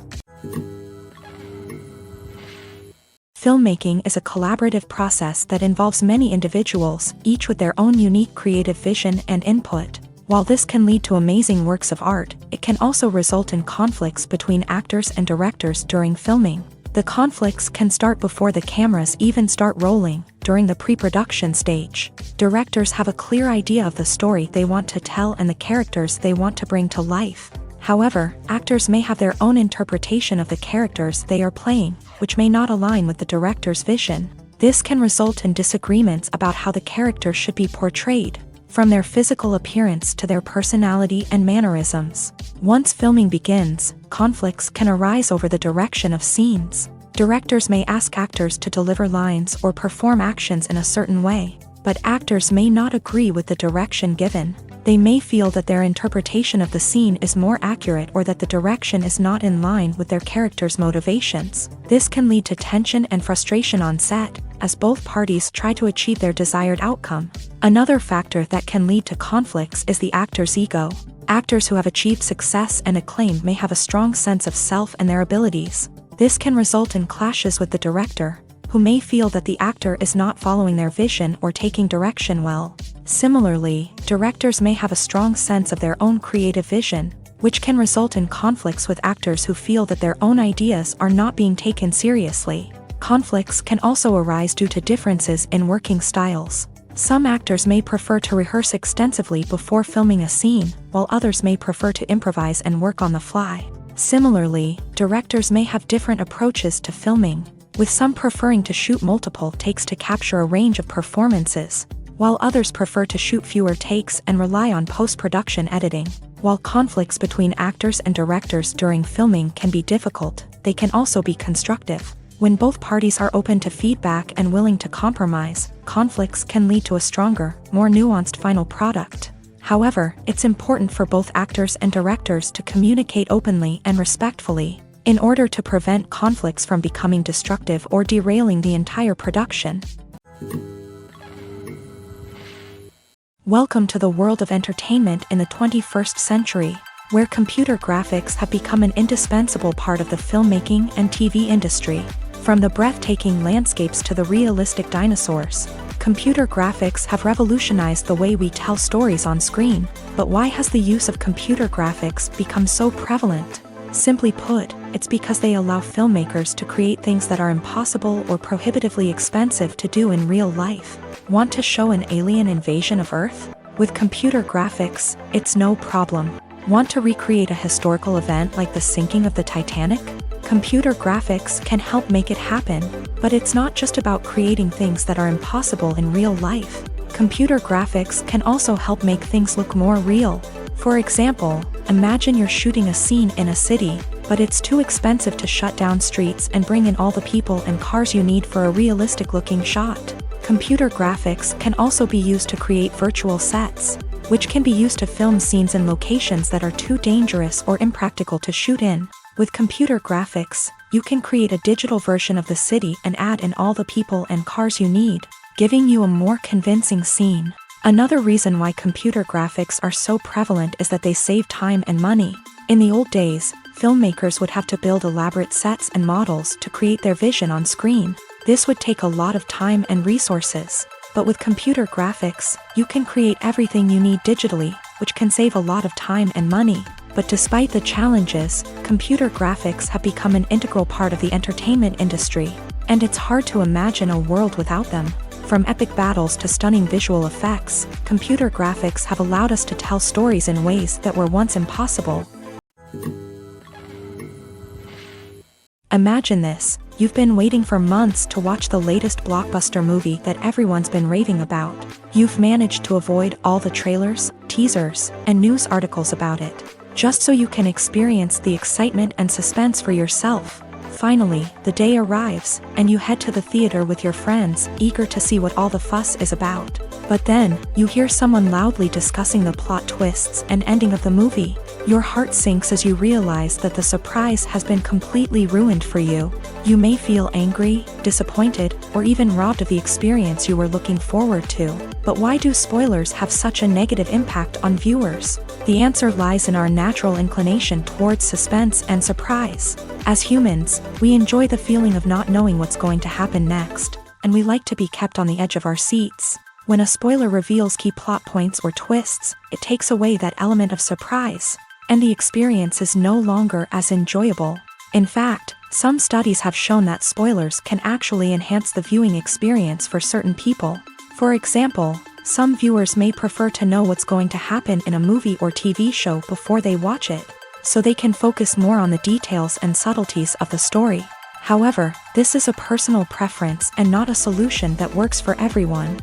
Speaker 1: Filmmaking is a collaborative process that involves many individuals, each with their own unique creative vision and input. While this can lead to amazing works of art, it can also result in conflicts between actors and directors during filming. The conflicts can start before the cameras even start rolling, during the pre-production stage. Directors have a clear idea of the story they want to tell and the characters they want to bring to life. However, actors may have their own interpretation of the characters they are playing, which may not align with the director's vision. This can result in disagreements about how the character should be portrayed, from their physical appearance to their personality and mannerisms. Once filming begins, conflicts can arise over the direction of scenes. Directors may ask actors to deliver lines or perform actions in a certain way, but actors may not agree with the direction given. They may feel that their interpretation of the scene is more accurate or that the direction is not in line with their character's motivations. This can lead to tension and frustration on set, as both parties try to achieve their desired outcome. Another factor that can lead to conflicts is the actor's ego. Actors who have achieved success and acclaim may have a strong sense of self and their abilities. This can result in clashes with the director, who may feel that the actor is not following their vision or taking direction well. Similarly, directors may have a strong sense of their own creative vision, which can result in conflicts with actors who feel that their own ideas are not being taken seriously. Conflicts can also arise due to differences in working styles. Some actors may prefer to rehearse extensively before filming a scene, while others may prefer to improvise and work on the fly. Similarly, directors may have different approaches to filming, with some preferring to shoot multiple takes to capture a range of performances, while others prefer to shoot fewer takes and rely on post-production editing. While conflicts between actors and directors during filming can be difficult, they can also be constructive. When both parties are open to feedback and willing to compromise, conflicts can lead to a stronger, more nuanced final product. However, it's important for both actors and directors to communicate openly and respectfully, in order to prevent conflicts from becoming destructive or derailing the entire production. Welcome to the world of entertainment in the 21st century, where computer graphics have become an indispensable part of the filmmaking and TV industry. From the breathtaking landscapes to the realistic dinosaurs, computer graphics have revolutionized the way we tell stories on screen. But why has the use of computer graphics become so prevalent? Simply put, it's because they allow filmmakers to create things that are impossible or prohibitively expensive to do in real life. Want to show an alien invasion of Earth? With computer graphics, it's no problem. Want to recreate a historical event like the sinking of the Titanic? Computer graphics can help make it happen, but it's not just about creating things that are impossible in real life. Computer graphics can also help make things look more real. For example, imagine you're shooting a scene in a city, but it's too expensive to shut down streets and bring in all the people and cars you need for a realistic-looking shot. Computer graphics can also be used to create virtual sets, which can be used to film scenes in locations that are too dangerous or impractical to shoot in. With computer graphics, you can create a digital version of the city and add in all the people and cars you need, giving you a more convincing scene. Another reason why computer graphics are so prevalent is that they save time and money. In the old days, filmmakers would have to build elaborate sets and models to create their vision on screen. This would take a lot of time and resources. But with computer graphics, you can create everything you need digitally, which can save a lot of time and money. But despite the challenges, computer graphics have become an integral part of the entertainment industry, and it's hard to imagine a world without them. From epic battles to stunning visual effects, computer graphics have allowed us to tell stories in ways that were once impossible. Imagine this: you've been waiting for months to watch the latest blockbuster movie that everyone's been raving about. You've managed to avoid all the trailers, teasers, and news articles about it, just so you can experience the excitement and suspense for yourself. Finally, the day arrives, and you head to the theater with your friends, eager to see what all the fuss is about. But then, you hear someone loudly discussing the plot twists and ending of the movie. Your heart sinks as you realize that the surprise has been completely ruined for you. You may feel angry, disappointed, or even robbed of the experience you were looking forward to. But why do spoilers have such a negative impact on viewers? The answer lies in our natural inclination towards suspense and surprise. As humans, we enjoy the feeling of not knowing what's going to happen next, and we like to be kept on the edge of our seats. When a spoiler reveals key plot points or twists, it takes away that element of surprise, and the experience is no longer as enjoyable. In fact, some studies have shown that spoilers can actually enhance the viewing experience for certain people. For example, some viewers may prefer to know what's going to happen in a movie or TV show before they watch it, so they can focus more on the details and subtleties of the story. However, this is a personal preference and not a solution that works for everyone.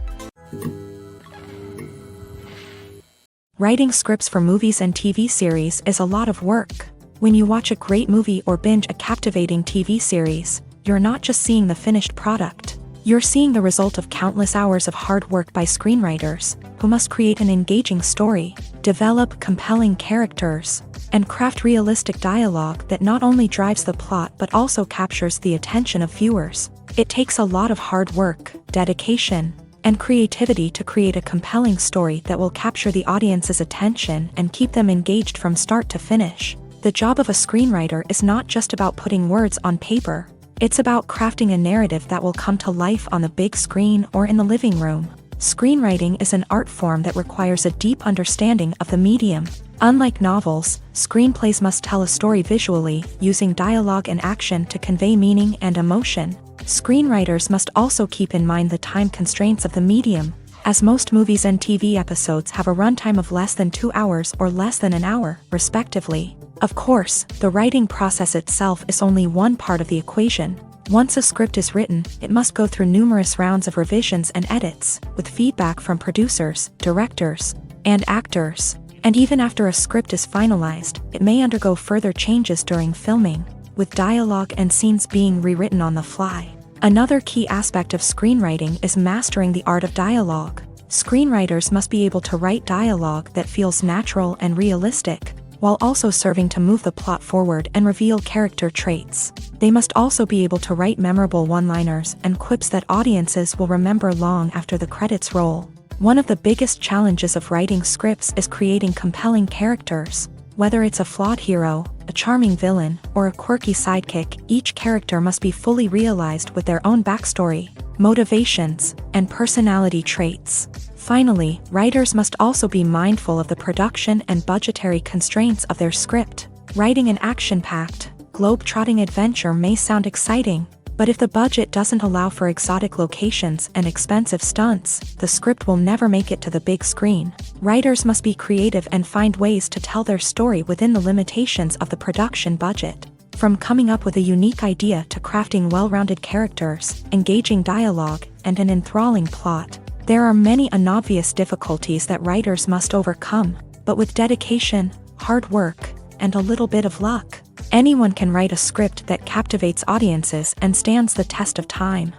Speaker 1: Writing scripts for movies and TV series is a lot of work. When you watch a great movie or binge a captivating TV series, you're not just seeing the finished product. You're seeing the result of countless hours of hard work by screenwriters, who must create an engaging story, develop compelling characters, and craft realistic dialogue that not only drives the plot but also captures the attention of viewers. It takes a lot of hard work, dedication, and creativity to create a compelling story that will capture the audience's attention and keep them engaged from start to finish. The job of a screenwriter is not just about putting words on paper. It's about crafting a narrative that will come to life on the big screen or in the living room. Screenwriting is an art form that requires a deep understanding of the medium. Unlike novels, screenplays must tell a story visually, using dialogue and action to convey meaning and emotion. Screenwriters must also keep in mind the time constraints of the medium, as most movies and TV episodes have a runtime of less than 2 hours or less than an hour, respectively. Of course, the writing process itself is only one part of the equation. Once a script is written, it must go through numerous rounds of revisions and edits, with feedback from producers, directors, and actors. And even after a script is finalized, it may undergo further changes during filming, with dialogue and scenes being rewritten on the fly. Another key aspect of screenwriting is mastering the art of dialogue. Screenwriters must be able to write dialogue that feels natural and realistic, while also serving to move the plot forward and reveal character traits. They must also be able to write memorable one-liners and quips that audiences will remember long after the credits roll. One of the biggest challenges of writing scripts is creating compelling characters. Whether it's a flawed hero, a charming villain, or a quirky sidekick, each character must be fully realized with their own backstory, motivations, and personality traits. Finally, writers must also be mindful of the production and budgetary constraints of their script. Writing an action-packed, globe-trotting adventure may sound exciting, but if the budget doesn't allow for exotic locations and expensive stunts, the script will never make it to the big screen. Writers must be creative and find ways to tell their story within the limitations of the production budget. From coming up with a unique idea to crafting well-rounded characters, engaging dialogue, and an enthralling plot, there are many unobvious difficulties that writers must overcome, but with dedication, hard work, and a little bit of luck, anyone can write a script that captivates audiences and stands the test of time.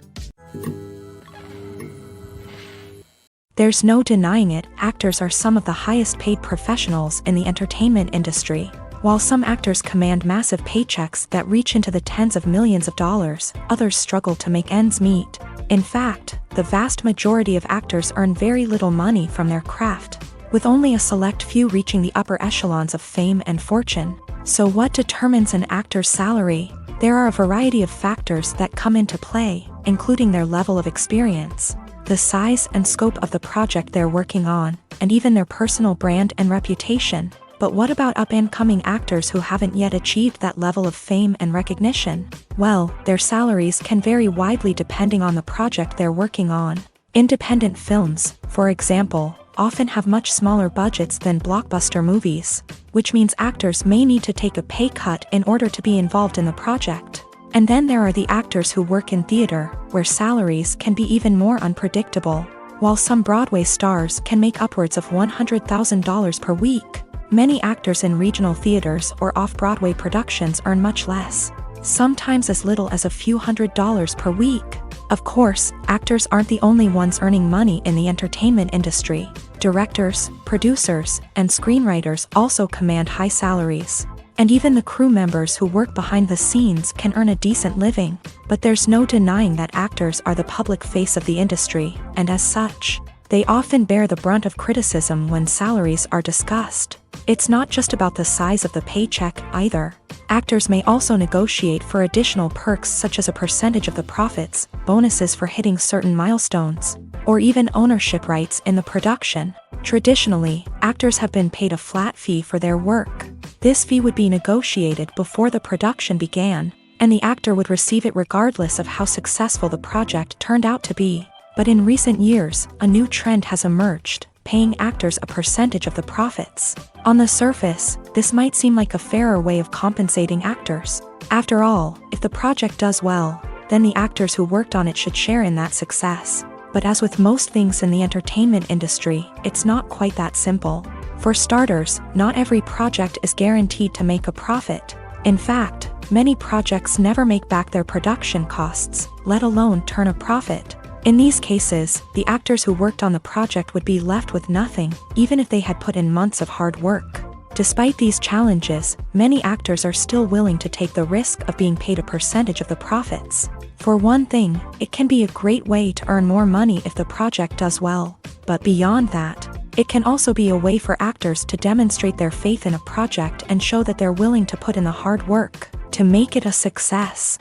Speaker 1: There's no denying it, actors are some of the highest-paid professionals in the entertainment industry. While some actors command massive paychecks that reach into the tens of millions of dollars, others struggle to make ends meet. In fact, the vast majority of actors earn very little money from their craft, with only a select few reaching the upper echelons of fame and fortune. So what determines an actor's salary? There are a variety of factors that come into play, including their level of experience, the size and scope of the project they're working on, and even their personal brand and reputation. But what about up-and-coming actors who haven't yet achieved that level of fame and recognition? Well, their salaries can vary widely depending on the project they're working on. Independent films, for example, often have much smaller budgets than blockbuster movies, which means actors may need to take a pay cut in order to be involved in the project. And then there are the actors who work in theater, where salaries can be even more unpredictable. While some Broadway stars can make upwards of $100,000 per week, many actors in regional theaters or off-Broadway productions earn much less, sometimes as little as a few $100s per week. Of course, actors aren't the only ones earning money in the entertainment industry. Directors, producers, and screenwriters also command high salaries. And even the crew members who work behind the scenes can earn a decent living. But there's no denying that actors are the public face of the industry, and as such, they often bear the brunt of criticism when salaries are discussed. It's not just about the size of the paycheck either. Actors may also negotiate for additional perks such as a percentage of the profits, bonuses for hitting certain milestones, or even ownership rights in the production. Traditionally, actors have been paid a flat fee for their work. This fee would be negotiated before the production began, and the actor would receive it regardless of how successful the project turned out to be. But in recent years, a new trend has emerged, paying actors a percentage of the profits. On the surface, this might seem like a fairer way of compensating actors. After all, if the project does well, then the actors who worked on it should share in that success. But as with most things in the entertainment industry, it's not quite that simple. For starters, not every project is guaranteed to make a profit. In fact, many projects never make back their production costs, let alone turn a profit. In these cases, the actors who worked on the project would be left with nothing, even if they had put in months of hard work. Despite these challenges, many actors are still willing to take the risk of being paid a percentage of the profits. For one thing, it can be a great way to earn more money if the project does well. But beyond that, it can also be a way for actors to demonstrate their faith in a project and show that they're willing to put in the hard work to make it a success.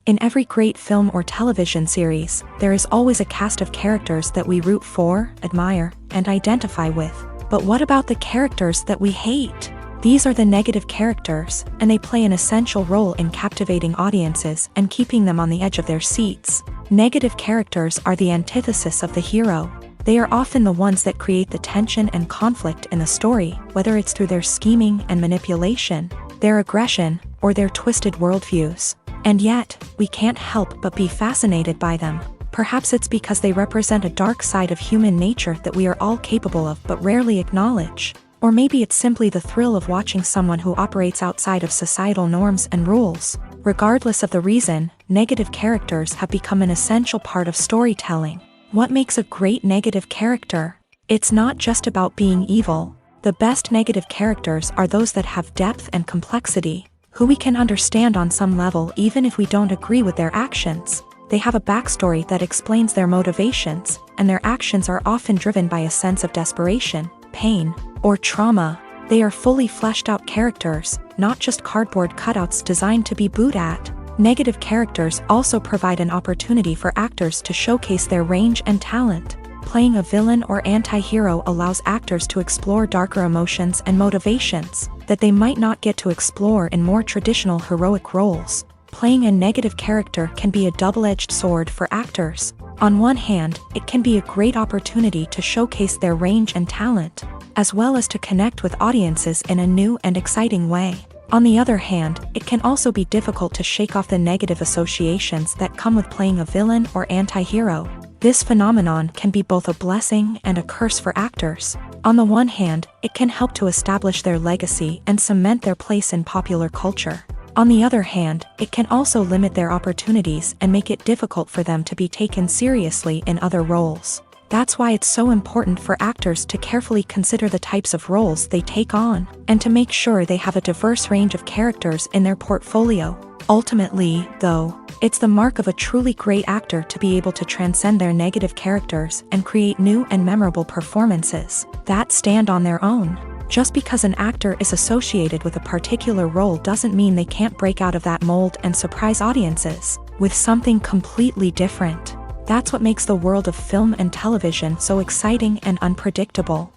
Speaker 1: In every great film or television series, there is always a cast of characters that we root for, admire, and identify with. But what about the characters that we hate? These are the negative characters, and they play an essential role in captivating audiences and keeping them on the edge of their seats. Negative characters are the antithesis of the hero. They are often the ones that create the tension and conflict in the story, whether it's through their scheming and manipulation, their aggression, or their twisted worldviews. And yet, we can't help but be fascinated by them. Perhaps it's because they represent a dark side of human nature that we are all capable of but rarely acknowledge. Or maybe it's simply the thrill of watching someone who operates outside of societal norms and rules. Regardless of the reason, negative characters have become an essential part of storytelling. What makes a great negative character? It's not just about being evil. The best negative characters are those that have depth and complexity, who we can understand on some level even if we don't agree with their actions. They have a backstory that explains their motivations, and their actions are often driven by a sense of desperation, pain, or trauma. They are fully fleshed out characters, not just cardboard cutouts designed to be booed at. Negative characters also provide an opportunity for actors to showcase their range and talent. Playing a villain or anti-hero allows actors to explore darker emotions and motivations that they might not get to explore in more traditional heroic roles. Playing a negative character can be a double-edged sword for actors. On one hand, it can be a great opportunity to showcase their range and talent, as well as to connect with audiences in a new and exciting way. On the other hand, it can also be difficult to shake off the negative associations that come with playing a villain or anti-hero. This phenomenon can be both a blessing and a curse for actors. On the one hand, it can help to establish their legacy and cement their place in popular culture. On the other hand, it can also limit their opportunities and make it difficult for them to be taken seriously in other roles. That's why it's so important for actors to carefully consider the types of roles they take on, and to make sure they have a diverse range of characters in their portfolio. Ultimately, though, it's the mark of a truly great actor to be able to transcend their negative characters and create new and memorable performances that stand on their own. Just because an actor is associated with a particular role doesn't mean they can't break out of that mold and surprise audiences with something completely different. That's what makes the world of film and television so exciting and unpredictable.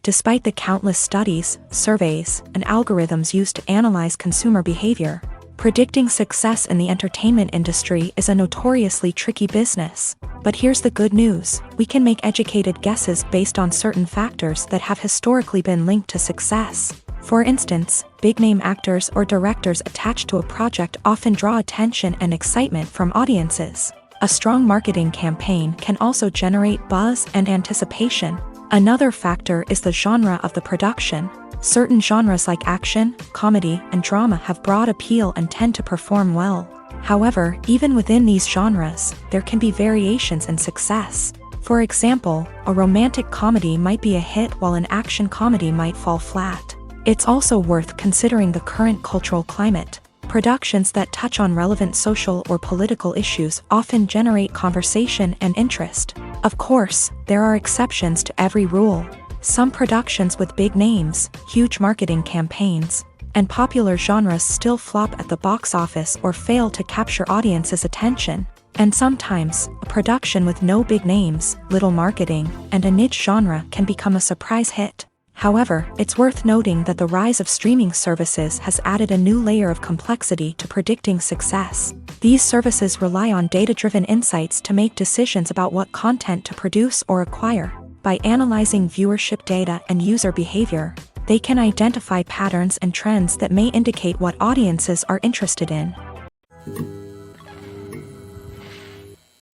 Speaker 1: Despite the countless studies, surveys, and algorithms used to analyze consumer behavior, predicting success in the entertainment industry is a notoriously tricky business. But here's the good news: we can make educated guesses based on certain factors that have historically been linked to success. For instance, big-name actors or directors attached to a project often draw attention and excitement from audiences. A strong marketing campaign can also generate buzz and anticipation. Another factor is the genre of the production. Certain genres like action, comedy, and drama have broad appeal and tend to perform well. However, even within these genres, there can be variations in success. For example, a romantic comedy might be a hit while an action comedy might fall flat. It's also worth considering the current cultural climate. Productions that touch on relevant social or political issues often generate conversation and interest. Of course, there are exceptions to every rule. Some productions with big names, huge marketing campaigns, and popular genres still flop at the box office or fail to capture audiences' attention. And sometimes, a production with no big names, little marketing, and a niche genre can become a surprise hit. However, it's worth noting that the rise of streaming services has added a new layer of complexity to predicting success. These services rely on data-driven insights to make decisions about what content to produce or acquire. By analyzing viewership data and user behavior, they can identify patterns and trends that may indicate what audiences are interested in.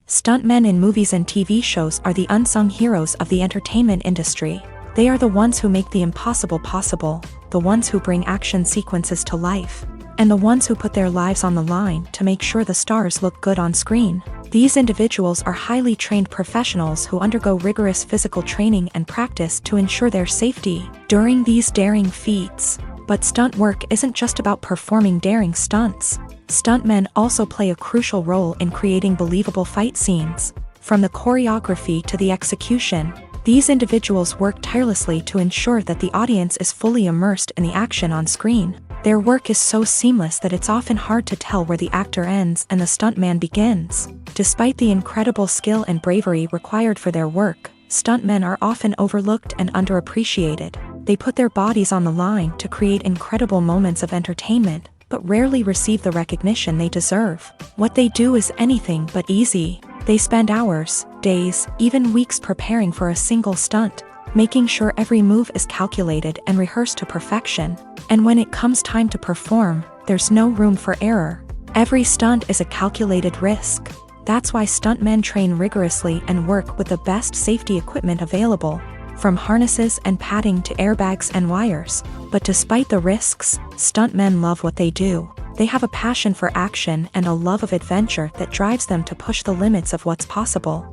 Speaker 1: Stuntmen in movies and TV shows are the unsung heroes of the entertainment industry. They are the ones who make the impossible possible, the ones who bring action sequences to life, and the ones who put their lives on the line to make sure the stars look good on screen. These individuals are highly trained professionals who undergo rigorous physical training and practice to ensure their safety during these daring feats. But stunt work isn't just about performing daring stunts. Stuntmen also play a crucial role in creating believable fight scenes. From the choreography to the execution, these individuals work tirelessly to ensure that the audience is fully immersed in the action on screen. Their work is so seamless that it's often hard to tell where the actor ends and the stuntman begins. Despite the incredible skill and bravery required for their work, stuntmen are often overlooked and underappreciated. They put their bodies on the line to create incredible moments of entertainment, but rarely receive the recognition they deserve. What they do is anything but easy. They spend hours, days, even weeks preparing for a single stunt, making sure every move is calculated and rehearsed to perfection. And when it comes time to perform, there's no room for error. Every stunt is a calculated risk. That's why stuntmen train rigorously and work with the best safety equipment available, from harnesses and padding to airbags and wires. But despite the risks, stuntmen love what they do. They have a passion for action and a love of adventure that drives them to push the limits of what's possible.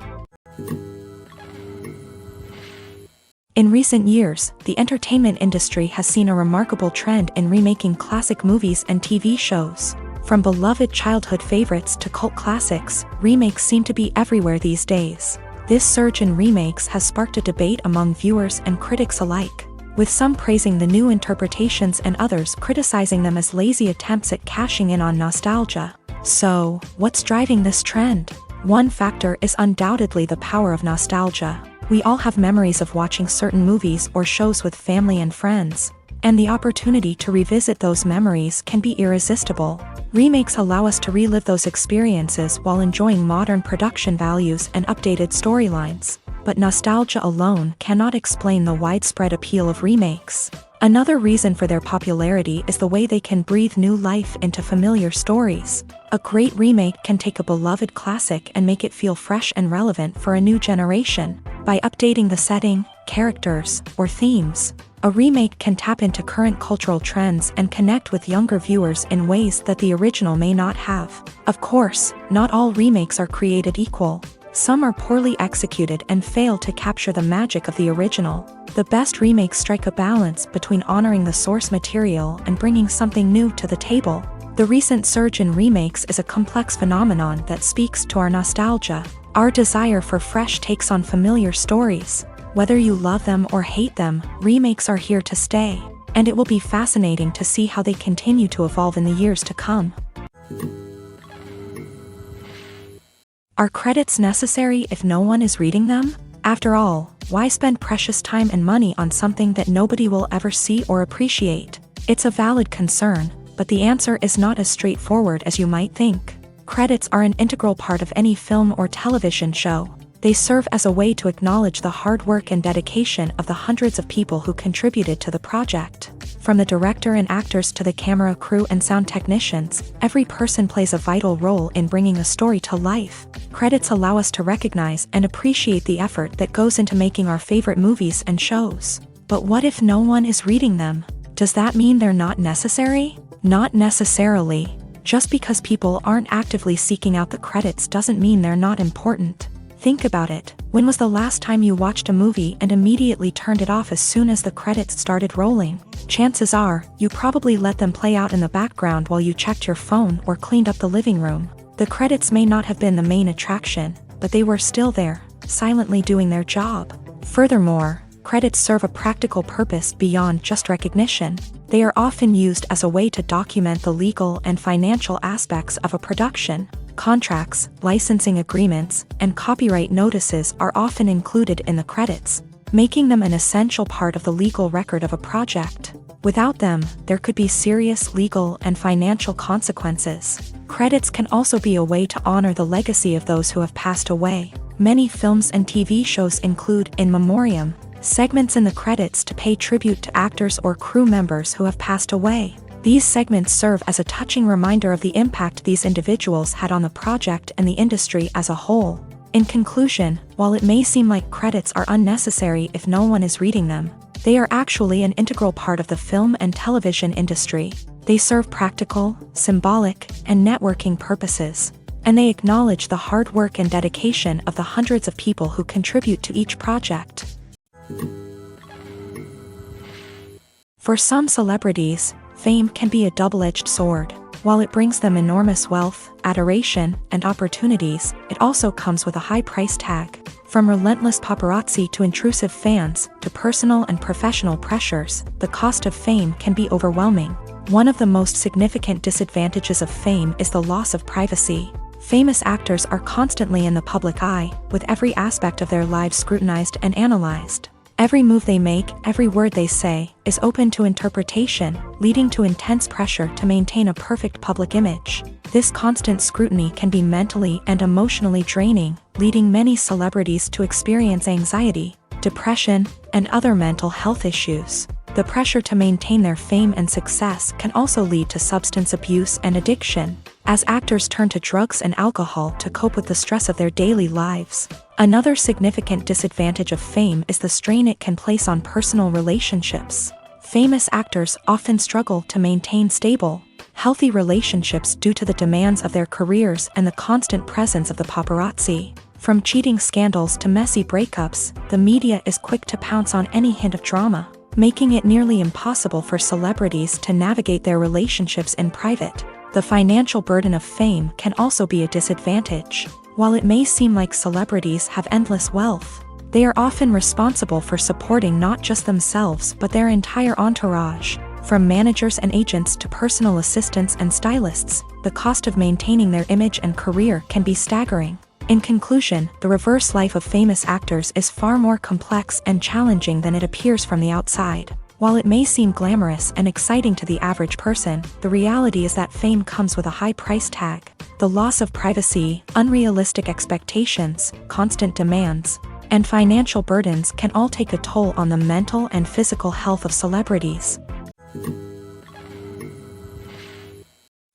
Speaker 1: In recent years, the entertainment industry has seen a remarkable trend in remaking classic movies and TV shows. From beloved childhood favorites to cult classics, remakes seem to be everywhere these days. This surge in remakes has sparked a debate among viewers and critics alike, with some praising the new interpretations and others criticizing them as lazy attempts at cashing in on nostalgia. So, what's driving this trend? One factor is undoubtedly the power of nostalgia. We all have memories of watching certain movies or shows with family and friends, and the opportunity to revisit those memories can be irresistible. Remakes allow us to relive those experiences while enjoying modern production values and updated storylines. But nostalgia alone cannot explain the widespread appeal of remakes. Another reason for their popularity is the way they can breathe new life into familiar stories. A great remake can take a beloved classic and make it feel fresh and relevant for a new generation. By updating the setting, characters, or themes, a remake can tap into current cultural trends and connect with younger viewers in ways that the original may not have. Of course, not all remakes are created equal. Some are poorly executed and fail to capture the magic of the original. The best remakes strike a balance between honoring the source material and bringing something new to the table. The recent surge in remakes is a complex phenomenon that speaks to our nostalgia, our desire for fresh takes on familiar stories. Whether you love them or hate them, remakes are here to stay, and it will be fascinating to see how they continue to evolve in the years to come. Are credits necessary if no one is reading them? After all, why spend precious time and money on something that nobody will ever see or appreciate? It's a valid concern, but the answer is not as straightforward as you might think. Credits are an integral part of any film or television show. They serve as a way to acknowledge the hard work and dedication of the hundreds of people who contributed to the project. From the director and actors to the camera crew and sound technicians, every person plays a vital role in bringing a story to life. Credits allow us to recognize and appreciate the effort that goes into making our favorite movies and shows. But what if no one is reading them? Does that mean they're not necessary? Not necessarily. Just because people aren't actively seeking out the credits doesn't mean they're not important. Think about it. When was the last time you watched a movie and immediately turned it off as soon as the credits started rolling? Chances are, you probably let them play out in the background while you checked your phone or cleaned up the living room. The credits may not have been the main attraction, but they were still there, silently doing their job. Furthermore, credits serve a practical purpose beyond just recognition. They are often used as a way to document the legal and financial aspects of a production. Contracts, licensing agreements, and copyright notices are often included in the credits, making them an essential part of the legal record of a project. Without them, there could be serious legal and financial consequences. Credits can also be a way to honor the legacy of those who have passed away. Many films and TV shows include in memoriam segments in the credits to pay tribute to actors or crew members who have passed away. These segments serve as a touching reminder of the impact these individuals had on the project and the industry as a whole. In conclusion, while it may seem like credits are unnecessary if no one is reading them, they are actually an integral part of the film and television industry. They serve practical, symbolic, and networking purposes, and they acknowledge the hard work and dedication of the hundreds of people who contribute to each project. For some celebrities, fame can be a double-edged sword. While it brings them enormous wealth, adoration, and opportunities, it also comes with a high price tag. From relentless paparazzi to intrusive fans, to personal and professional pressures, the cost of fame can be overwhelming. One of the most significant disadvantages of fame is the loss of privacy. Famous actors are constantly in the public eye, with every aspect of their lives scrutinized and analyzed. Every move they make, every word they say, is open to interpretation, leading to intense pressure to maintain a perfect public image. This constant scrutiny can be mentally and emotionally draining, leading many celebrities to experience anxiety, depression, and other mental health issues. The pressure to maintain their fame and success can also lead to substance abuse and addiction, as actors turn to drugs and alcohol to cope with the stress of their daily lives. Another significant disadvantage of fame is the strain it can place on personal relationships. Famous actors often struggle to maintain stable, healthy relationships due to the demands of their careers and the constant presence of the paparazzi. From cheating scandals to messy breakups, the media is quick to pounce on any hint of drama, making it nearly impossible for celebrities to navigate their relationships in private. The financial burden of fame can also be a disadvantage. While it may seem like celebrities have endless wealth, they are often responsible for supporting not just themselves but their entire entourage. From managers and agents to personal assistants and stylists, the cost of maintaining their image and career can be staggering. In conclusion, the reverse life of famous actors is far more complex and challenging than it appears from the outside. While it may seem glamorous and exciting to the average person, the reality is that fame comes with a high price tag. The loss of privacy, unrealistic expectations, constant demands, and financial burdens can all take a toll on the mental and physical health of celebrities.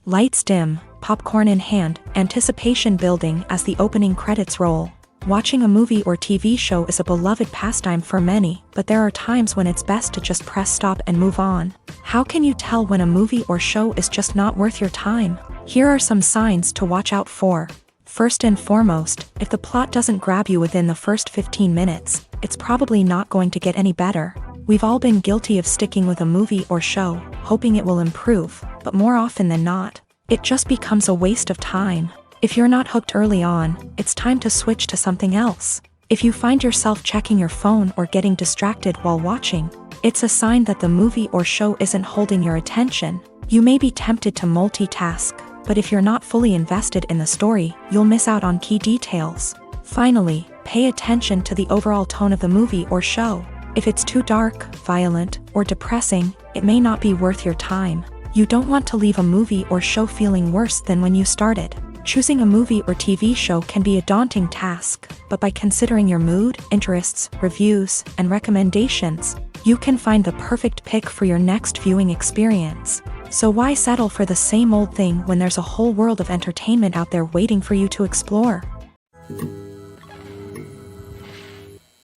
Speaker 1: Lights dim, popcorn in hand, anticipation building as the opening credits roll. Watching a movie or TV show is a beloved pastime for many, but there are times when it's best to just press stop and move on. How can you tell when a movie or show is just not worth your time? Here are some signs to watch out for. First and foremost, if the plot doesn't grab you within the first 15 minutes, it's probably not going to get any better. We've all been guilty of sticking with a movie or show, hoping it will improve, but more often than not, it just becomes a waste of time. If you're not hooked early on, it's time to switch to something else. If you find yourself checking your phone or getting distracted while watching, it's a sign that the movie or show isn't holding your attention. You may be tempted to multitask, but if you're not fully invested in the story, you'll miss out on key details. Finally, pay attention to the overall tone of the movie or show. If it's too dark, violent, or depressing, it may not be worth your time. You don't want to leave a movie or show feeling worse than when you started. Choosing a movie or TV show can be a daunting task, but by considering your mood, interests, reviews, and recommendations, you can find the perfect pick for your next viewing experience. So why settle for the same old thing when there's a whole world of entertainment out there waiting for you to explore?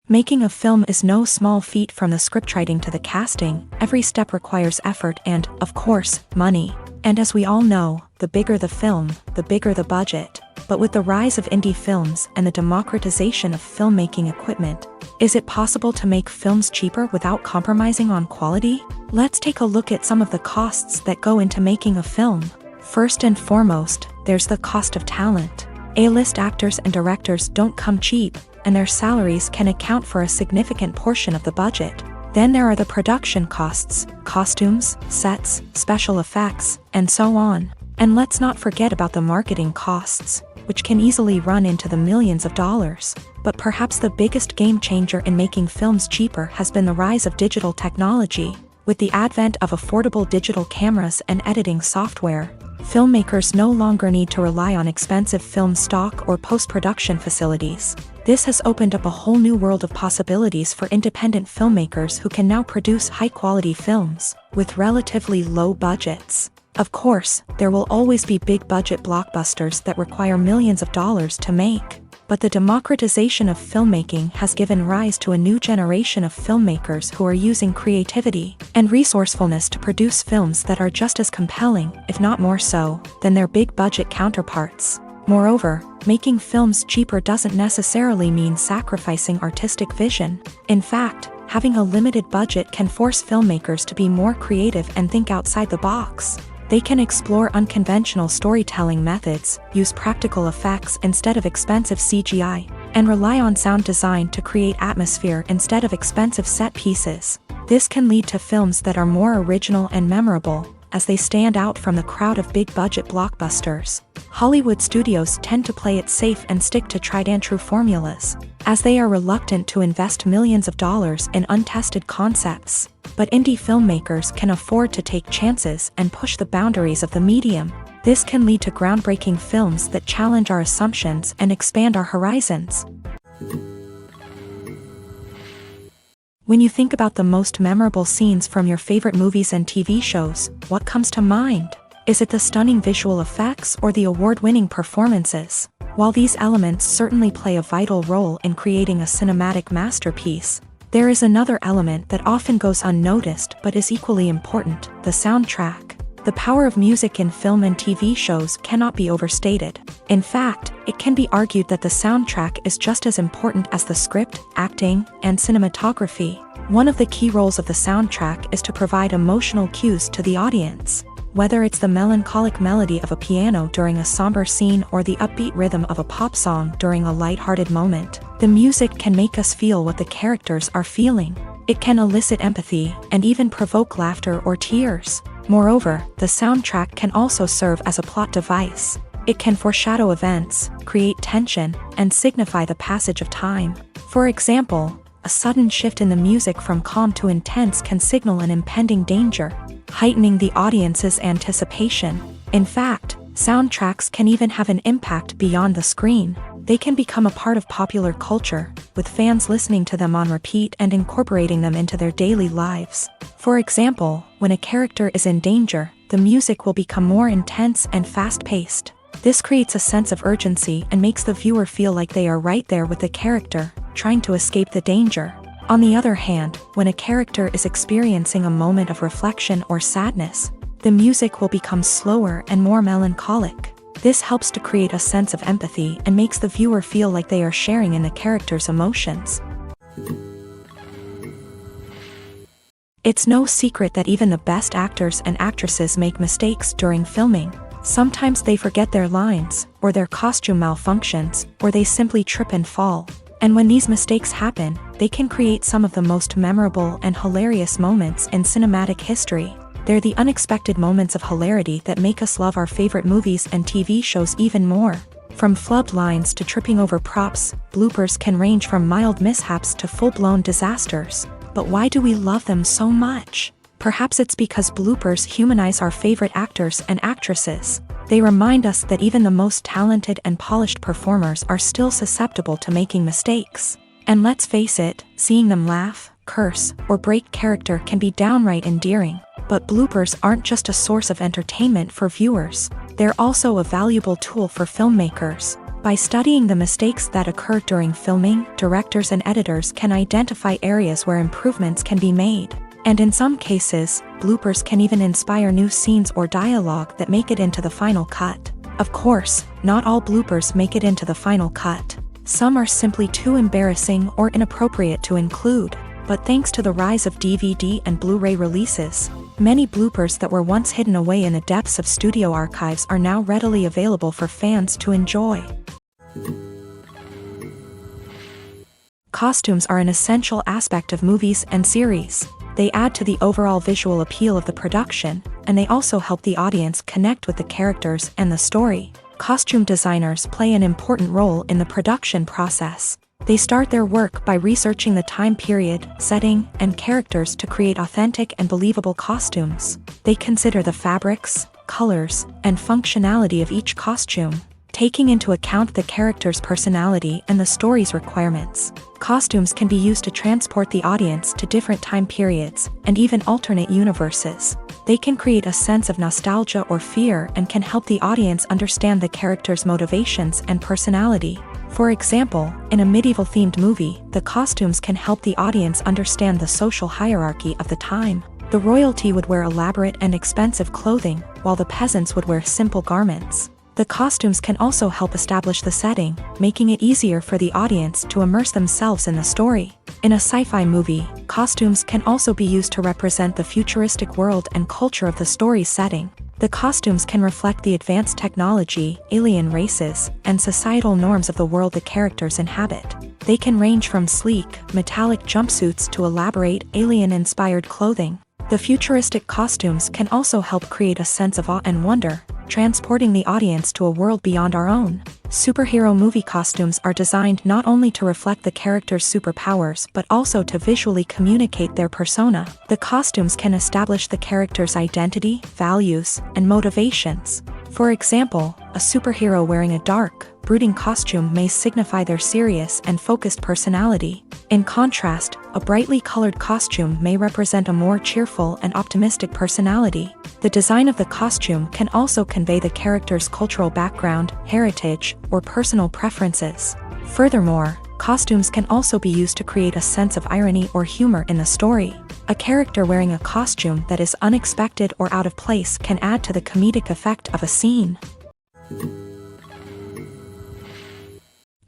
Speaker 1: Making a film is no small feat. From the scriptwriting to the casting, every step requires effort and, of course, money. And as we all know, the bigger the film, the bigger the budget. But with the rise of indie films and the democratization of filmmaking equipment, is it possible to make films cheaper without compromising on quality? Let's take a look at some of the costs that go into making a film. First and foremost, there's the cost of talent. A-list actors and directors don't come cheap, and their salaries can account for a significant portion of the budget. Then there are the production costs, costumes, sets, special effects, and so on. And let's not forget about the marketing costs, which can easily run into the millions of dollars. But perhaps the biggest game changer in making films cheaper has been the rise of digital technology. With the advent of affordable digital cameras and editing software, filmmakers no longer need to rely on expensive film stock or post-production facilities. This has opened up a whole new world of possibilities for independent filmmakers who can now produce high-quality films with relatively low budgets. Of course, there will always be big-budget blockbusters that require millions of dollars to make. But the democratization of filmmaking has given rise to a new generation of filmmakers who are using creativity and resourcefulness to produce films that are just as compelling, if not more so, than their big-budget counterparts. Moreover, making films cheaper doesn't necessarily mean sacrificing artistic vision. In fact, having a limited budget can force filmmakers to be more creative and think outside the box. They can explore unconventional storytelling methods, use practical effects instead of expensive CGI, and rely on sound design to create atmosphere instead of expensive set pieces. This can lead to films that are more original and memorable, as they stand out from the crowd of big-budget blockbusters. Hollywood studios tend to play it safe and stick to tried-and-true formulas, as they are reluctant to invest millions of dollars in untested concepts. But indie filmmakers can afford to take chances and push the boundaries of the medium. This can lead to groundbreaking films that challenge our assumptions and expand our horizons. When you think about the most memorable scenes from your favorite movies and TV shows, what comes to mind? Is it the stunning visual effects or the award-winning performances? While these elements certainly play a vital role in creating a cinematic masterpiece, there is another element that often goes unnoticed but is equally important: the soundtrack. The power of music in film and TV shows cannot be overstated. In fact, it can be argued that the soundtrack is just as important as the script, acting, and cinematography. One of the key roles of the soundtrack is to provide emotional cues to the audience. Whether it's the melancholic melody of a piano during a somber scene or the upbeat rhythm of a pop song during a light-hearted moment, the music can make us feel what the characters are feeling. It can elicit empathy and even provoke laughter or tears. Moreover, the soundtrack can also serve as a plot device. It can foreshadow events, create tension, and signify the passage of time. For example, a sudden shift in the music from calm to intense can signal an impending danger, heightening the audience's anticipation. In fact, soundtracks can even have an impact beyond the screen. They can become a part of popular culture, with fans listening to them on repeat and incorporating them into their daily lives. For example, when a character is in danger, the music will become more intense and fast-paced. This creates a sense of urgency and makes the viewer feel like they are right there with the character, trying to escape the danger. On the other hand, when a character is experiencing a moment of reflection or sadness, the music will become slower and more melancholic. This helps to create a sense of empathy and makes the viewer feel like they are sharing in the character's emotions. It's no secret that even the best actors and actresses make mistakes during filming. Sometimes they forget their lines, or their costume malfunctions, or they simply trip and fall. And when these mistakes happen, they can create some of the most memorable and hilarious moments in cinematic history. They're the unexpected moments of hilarity that make us love our favorite movies and TV shows even more. From flubbed lines to tripping over props, bloopers can range from mild mishaps to full-blown disasters. But why do we love them so much? Perhaps it's because bloopers humanize our favorite actors and actresses. They remind us that even the most talented and polished performers are still susceptible to making mistakes. And let's face it, seeing them laugh, curse, or break character can be downright endearing. But bloopers aren't just a source of entertainment for viewers. They're also a valuable tool for filmmakers. By studying the mistakes that occur during filming, directors and editors can identify areas where improvements can be made. And in some cases, bloopers can even inspire new scenes or dialogue that make it into the final cut. Of course, not all bloopers make it into the final cut. Some are simply too embarrassing or inappropriate to include. But thanks to the rise of DVD and Blu-ray releases, many bloopers that were once hidden away in the depths of studio archives are now readily available for fans to enjoy. Costumes are an essential aspect of movies and series. They add to the overall visual appeal of the production, and they also help the audience connect with the characters and the story. Costume designers play an important role in the production process. They start their work by researching the time period, setting, and characters to create authentic and believable costumes. They consider the fabrics, colors, and functionality of each costume, taking into account the character's personality and the story's requirements. Costumes can be used to transport the audience to different time periods and even alternate universes. They can create a sense of nostalgia or fear and can help the audience understand the character's motivations and personality. For example, in a medieval-themed movie, the costumes can help the audience understand the social hierarchy of the time. The royalty would wear elaborate and expensive clothing, while the peasants would wear simple garments. The costumes can also help establish the setting, making it easier for the audience to immerse themselves in the story. In a sci-fi movie, costumes can also be used to represent the futuristic world and culture of the story's setting. The costumes can reflect the advanced technology, alien races, and societal norms of the world the characters inhabit. They can range from sleek, metallic jumpsuits to elaborate, alien-inspired clothing. The futuristic costumes can also help create a sense of awe and wonder, transporting the audience to a world beyond our own. Superhero movie costumes are designed not only to reflect the character's superpowers but also to visually communicate their persona. The costumes can establish the character's identity, values, and motivations. For example, a superhero wearing a dark, brooding costume may signify their serious and focused personality. In contrast, a brightly colored costume may represent a more cheerful and optimistic personality. The design of the costume can also convey the character's cultural background, heritage, or personal preferences. Furthermore, costumes can also be used to create a sense of irony or humor in the story. A character wearing a costume that is unexpected or out of place can add to the comedic effect of a scene.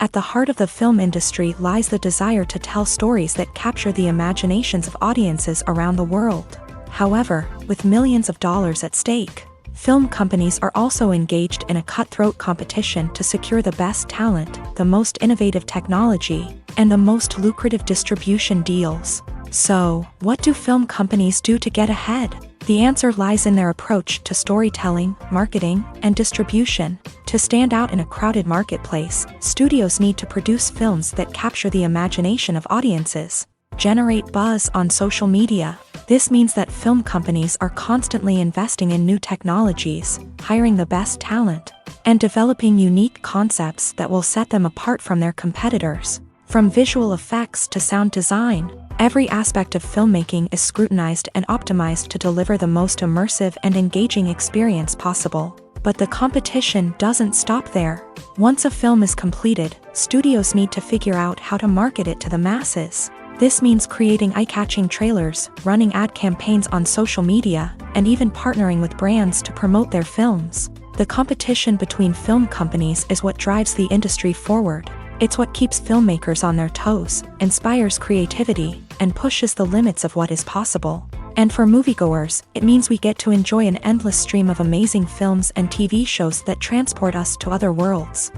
Speaker 1: At the heart of the film industry lies the desire to tell stories that capture the imaginations of audiences around the world. However, with millions of dollars at stake, film companies are also engaged in a cutthroat competition to secure the best talent, the most innovative technology, and the most lucrative distribution deals. So, what do film companies do to get ahead? The answer lies in their approach to storytelling, marketing, and distribution. To stand out in a crowded marketplace, studios need to produce films that capture the imagination of audiences, generate buzz on social media. This means that film companies are constantly investing in new technologies, hiring the best talent, and developing unique concepts that will set them apart from their competitors. From visual effects to sound design, every aspect of filmmaking is scrutinized and optimized to deliver the most immersive and engaging experience possible. But the competition doesn't stop there. Once a film is completed, studios need to figure out how to market it to the masses. This means creating eye-catching trailers, running ad campaigns on social media, and even partnering with brands to promote their films. The competition between film companies is what drives the industry forward. It's what keeps filmmakers on their toes, inspires creativity, and pushes the limits of what is possible. And for moviegoers, it means we get to enjoy an endless stream of amazing films and TV shows that transport us to other worlds.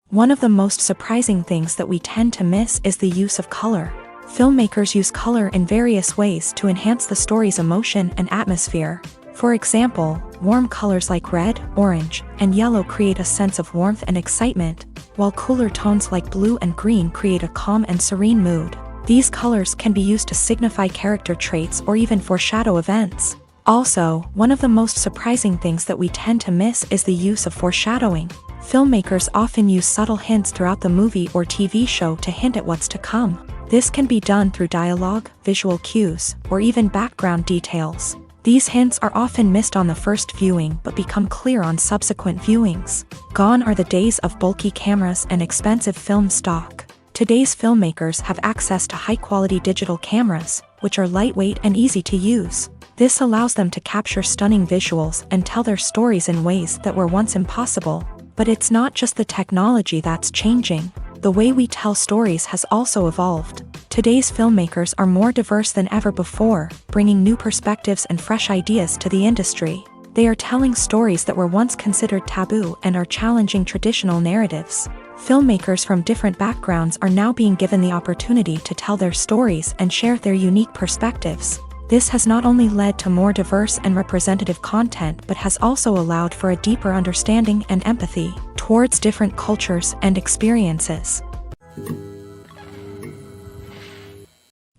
Speaker 1: One of the most surprising things that we tend to miss is the use of color. Filmmakers use color in various ways to enhance the story's emotion and atmosphere. For example, warm colors like red, orange, and yellow create a sense of warmth and excitement, while cooler tones like blue and green create a calm and serene mood. These colors can be used to signify character traits or even foreshadow events. Also, one of the most surprising things that we tend to miss is the use of foreshadowing. Filmmakers often use subtle hints throughout the movie or TV show to hint at what's to come. This can be done through dialogue, visual cues, or even background details. These hints are often missed on the first viewing but become clear on subsequent viewings. Gone are the days of bulky cameras and expensive film stock. Today's filmmakers have access to high-quality digital cameras, which are lightweight and easy to use. This allows them to capture stunning visuals and tell their stories in ways that were once impossible. But it's not just the technology that's changing. The way we tell stories has also evolved. Today's filmmakers are more diverse than ever before, bringing new perspectives and fresh ideas to the industry. They are telling stories that were once considered taboo and are challenging traditional narratives. Filmmakers from different backgrounds are now being given the opportunity to tell their stories and share their unique perspectives. This has not only led to more diverse and representative content but has also allowed for a deeper understanding and empathy towards different cultures and experiences.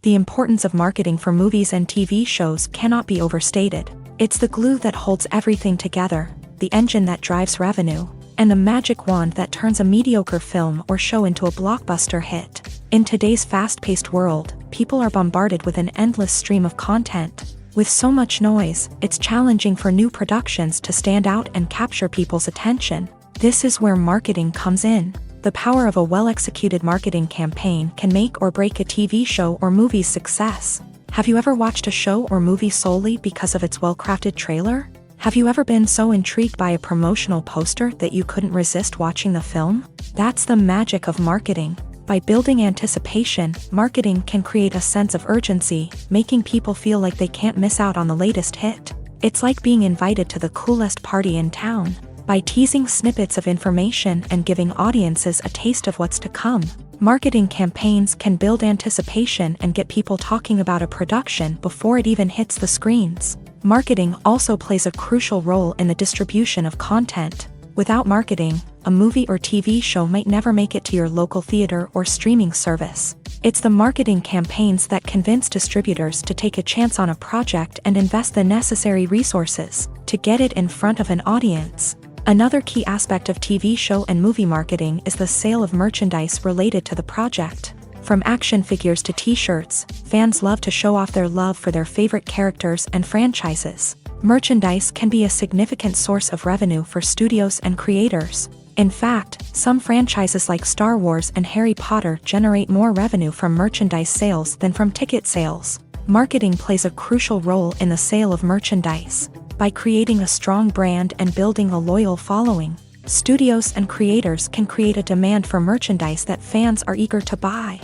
Speaker 1: The importance of marketing for movies and TV shows cannot be overstated. It's the glue that holds everything together, the engine that drives revenue, and the magic wand that turns a mediocre film or show into a blockbuster hit. In today's fast-paced world, people are bombarded with an endless stream of content. With so much noise, it's challenging for new productions to stand out and capture people's attention. This is where marketing comes in. The power of a well-executed marketing campaign can make or break a TV show or movie's success. Have you ever watched a show or movie solely because of its well-crafted trailer? Have you ever been so intrigued by a promotional poster that you couldn't resist watching the film? That's the magic of marketing. By building anticipation, marketing can create a sense of urgency, making people feel like they can't miss out on the latest hit. It's like being invited to the coolest party in town. By teasing snippets of information and giving audiences a taste of what's to come, marketing campaigns can build anticipation and get people talking about a production before it even hits the screens. Marketing also plays a crucial role in the distribution of content. Without marketing, a movie or TV show might never make it to your local theater or streaming service. It's the marketing campaigns that convince distributors to take a chance on a project and invest the necessary resources to get it in front of an audience. Another key aspect of TV show and movie marketing is the sale of merchandise related to the project. From action figures to t-shirts, fans love to show off their love for their favorite characters and franchises. Merchandise can be a significant source of revenue for studios and creators. In fact, some franchises like Star Wars and Harry Potter generate more revenue from merchandise sales than from ticket sales. Marketing plays a crucial role in the sale of merchandise. By creating a strong brand and building a loyal following, studios and creators can create a demand for merchandise that fans are eager to buy.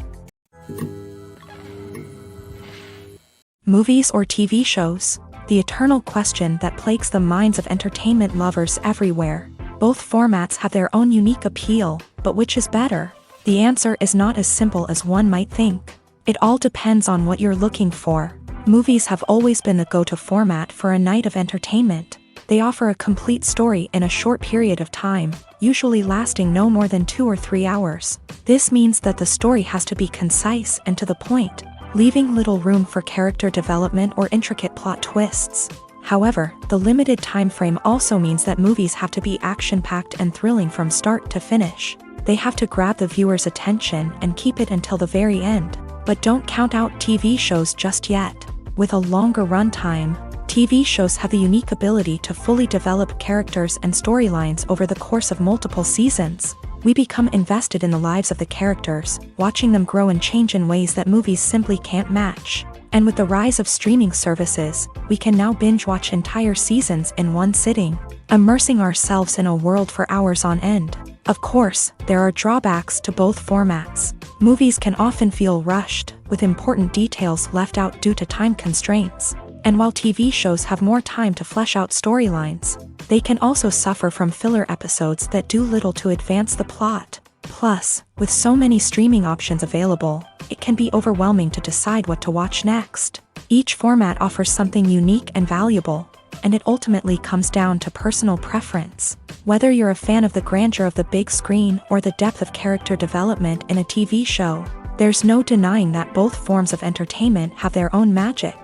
Speaker 1: Movies or TV shows? The eternal question that plagues the minds of entertainment lovers everywhere. Both formats have their own unique appeal, but which is better? The answer is not as simple as one might think. It all depends on what you're looking for. Movies have always been the go-to format for a night of entertainment. They offer a complete story in a short period of time, usually lasting no more than 2 or 3 hours. This means that the story has to be concise and to the point, leaving little room for character development or intricate plot twists. However, the limited time frame also means that movies have to be action-packed and thrilling from start to finish. They have to grab the viewer's attention and keep it until the very end. But don't count out TV shows just yet. With a longer runtime, TV shows have the unique ability to fully develop characters and storylines over the course of multiple seasons. We become invested in the lives of the characters, watching them grow and change in ways that movies simply can't match. And with the rise of streaming services, we can now binge-watch entire seasons in one sitting, immersing ourselves in a world for hours on end. Of course, there are drawbacks to both formats. Movies can often feel rushed, with important details left out due to time constraints. And while TV shows have more time to flesh out storylines, they can also suffer from filler episodes that do little to advance the plot. Plus, with so many streaming options available, it can be overwhelming to decide what to watch next. Each format offers something unique and valuable, and it ultimately comes down to personal preference. Whether you're a fan of the grandeur of the big screen or the depth of character development in a TV show, there's no denying that both forms of entertainment have their own magic.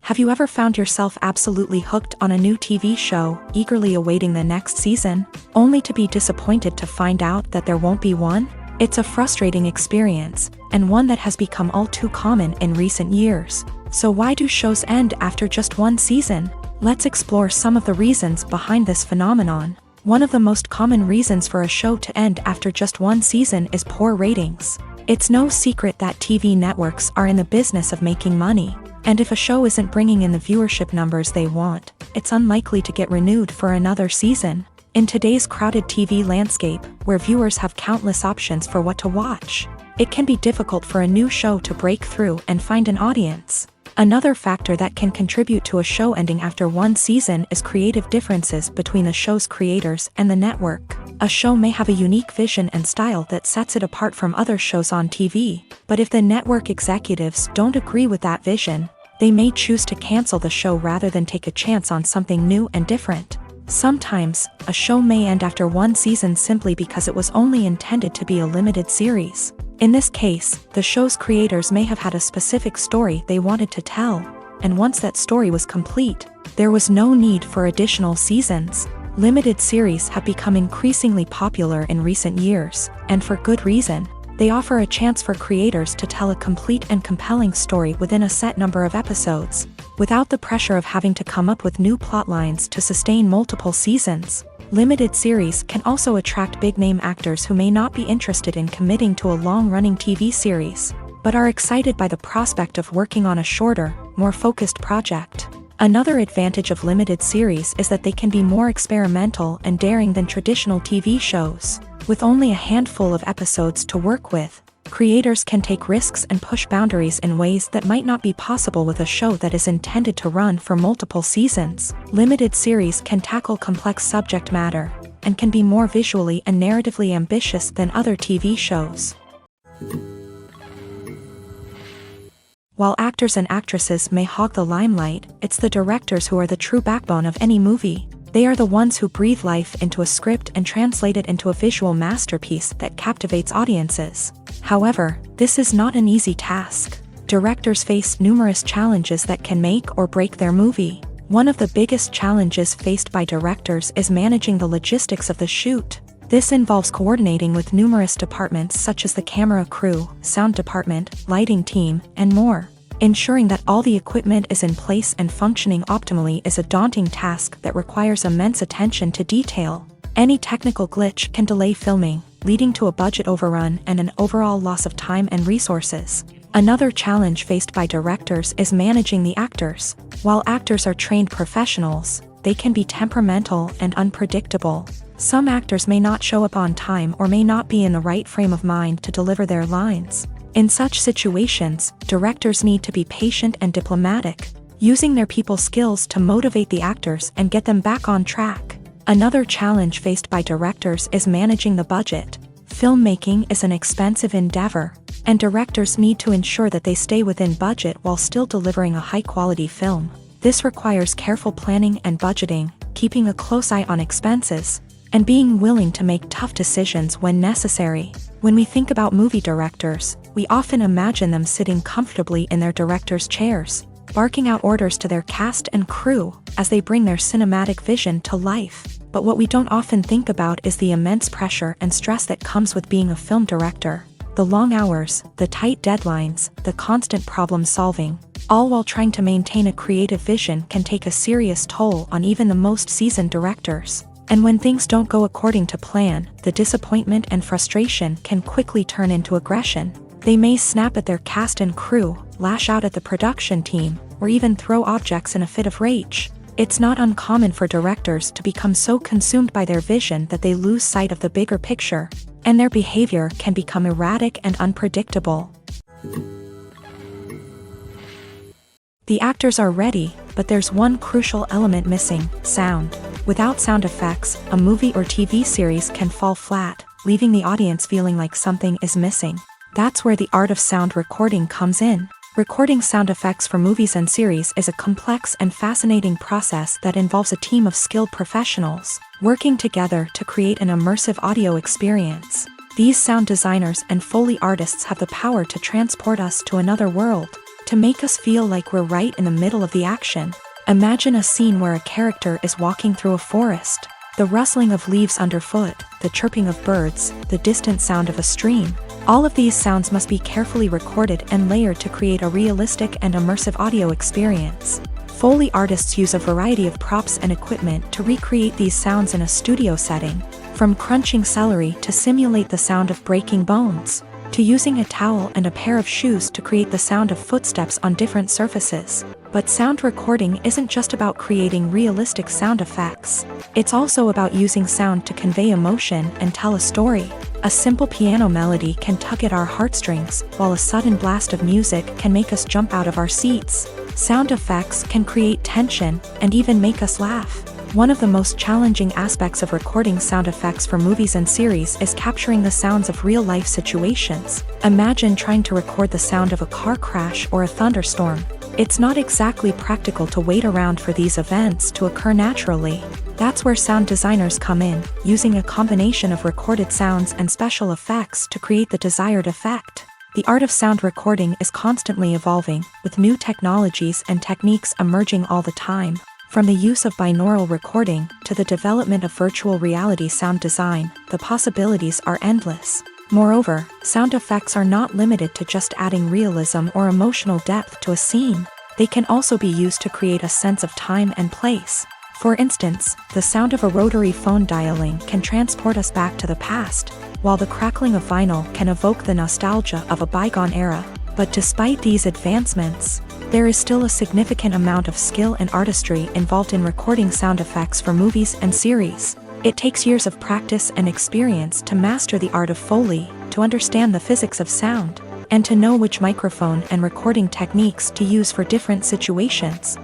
Speaker 1: Have you ever found yourself absolutely hooked on a new TV show, eagerly awaiting the next season, only to be disappointed to find out that there won't be one? It's a frustrating experience, and one that has become all too common in recent years. So why do shows end after just one season? Let's explore some of the reasons behind this phenomenon. One of the most common reasons for a show to end after just one season is poor ratings. It's no secret that TV networks are in the business of making money. And if a show isn't bringing in the viewership numbers they want, it's unlikely to get renewed for another season. In today's crowded TV landscape, where viewers have countless options for what to watch, it can be difficult for a new show to break through and find an audience. Another factor that can contribute to a show ending after one season is creative differences between the show's creators and the network. A show may have a unique vision and style that sets it apart from other shows on TV, but if the network executives don't agree with that vision, they may choose to cancel the show rather than take a chance on something new and different. Sometimes, a show may end after one season simply because it was only intended to be a limited series. In this case, the show's creators may have had a specific story they wanted to tell, and once that story was complete, there was no need for additional seasons. Limited series have become increasingly popular in recent years, and for good reason. They offer a chance for creators to tell a complete and compelling story within a set number of episodes, without the pressure of having to come up with new plotlines to sustain multiple seasons. Limited series can also attract big-name actors who may not be interested in committing to a long-running TV series, but are excited by the prospect of working on a shorter, more focused project. Another advantage of limited series is that they can be more experimental and daring than traditional TV shows. With only a handful of episodes to work with, creators can take risks and push boundaries in ways that might not be possible with a show that is intended to run for multiple seasons. Limited series can tackle complex subject matter, and can be more visually and narratively ambitious than other TV shows. While actors and actresses may hog the limelight, it's the directors who are the true backbone of any movie. They are the ones who breathe life into a script and translate it into a visual masterpiece that captivates audiences. However, this is not an easy task. Directors face numerous challenges that can make or break their movie. One of the biggest challenges faced by directors is managing the logistics of the shoot. This involves coordinating with numerous departments such as the camera crew, sound department, lighting team, and more. Ensuring that all the equipment is in place and functioning optimally is a daunting task that requires immense attention to detail. Any technical glitch can delay filming, leading to a budget overrun and an overall loss of time and resources. Another challenge faced by directors is managing the actors. While actors are trained professionals, they can be temperamental and unpredictable. Some actors may not show up on time or may not be in the right frame of mind to deliver their lines. In such situations, directors need to be patient and diplomatic, using their people skills to motivate the actors and get them back on track. Another challenge faced by directors is managing the budget. Filmmaking is an expensive endeavor, and directors need to ensure that they stay within budget while still delivering a high-quality film. This requires careful planning and budgeting, keeping a close eye on expenses, and being willing to make tough decisions when necessary. When we think about movie directors, we often imagine them sitting comfortably in their director's chairs, barking out orders to their cast and crew as they bring their cinematic vision to life. But what we don't often think about is the immense pressure and stress that comes with being a film director. The long hours, the tight deadlines, the constant problem solving, all while trying to maintain a creative vision can take a serious toll on even the most seasoned directors. And when things don't go according to plan, the disappointment and frustration can quickly turn into aggression. They may snap at their cast and crew, lash out at the production team, or even throw objects in a fit of rage. It's not uncommon for directors to become so consumed by their vision that they lose sight of the bigger picture, and their behavior can become erratic and unpredictable. The actors are ready, but there's one crucial element missing: sound. Without sound effects, a movie or TV series can fall flat, leaving the audience feeling like something is missing. That's where the art of sound recording comes in. Recording sound effects for movies and series is a complex and fascinating process that involves a team of skilled professionals working together to create an immersive audio experience. These sound designers and Foley artists have the power to transport us to another world, to make us feel like we're right in the middle of the action. Imagine a scene where a character is walking through a forest. The rustling of leaves underfoot, the chirping of birds, the distant sound of a stream. All of these sounds must be carefully recorded and layered to create a realistic and immersive audio experience. Foley artists use a variety of props and equipment to recreate these sounds in a studio setting, from crunching celery to simulate the sound of breaking bones, to using a towel and a pair of shoes to create the sound of footsteps on different surfaces. But sound recording isn't just about creating realistic sound effects. It's also about using sound to convey emotion and tell a story. A simple piano melody can tug at our heartstrings, while a sudden blast of music can make us jump out of our seats. Sound effects can create tension and even make us laugh. One of the most challenging aspects of recording sound effects for movies and series is capturing the sounds of real-life situations. Imagine trying to record the sound of a car crash or a thunderstorm. It's not exactly practical to wait around for these events to occur naturally. That's where sound designers come in, using a combination of recorded sounds and special effects to create the desired effect. The art of sound recording is constantly evolving, with new technologies and techniques emerging all the time. From the use of binaural recording to the development of virtual reality sound design, the possibilities are endless. Moreover, sound effects are not limited to just adding realism or emotional depth to a scene. They can also be used to create a sense of time and place. For instance, the sound of a rotary phone dialing can transport us back to the past, while the crackling of vinyl can evoke the nostalgia of a bygone era. But despite these advancements, there is still a significant amount of skill and artistry involved in recording sound effects for movies and series. It takes years of practice and experience to master the art of Foley, to understand the physics of sound, and to know which microphone and recording techniques to use for different situations.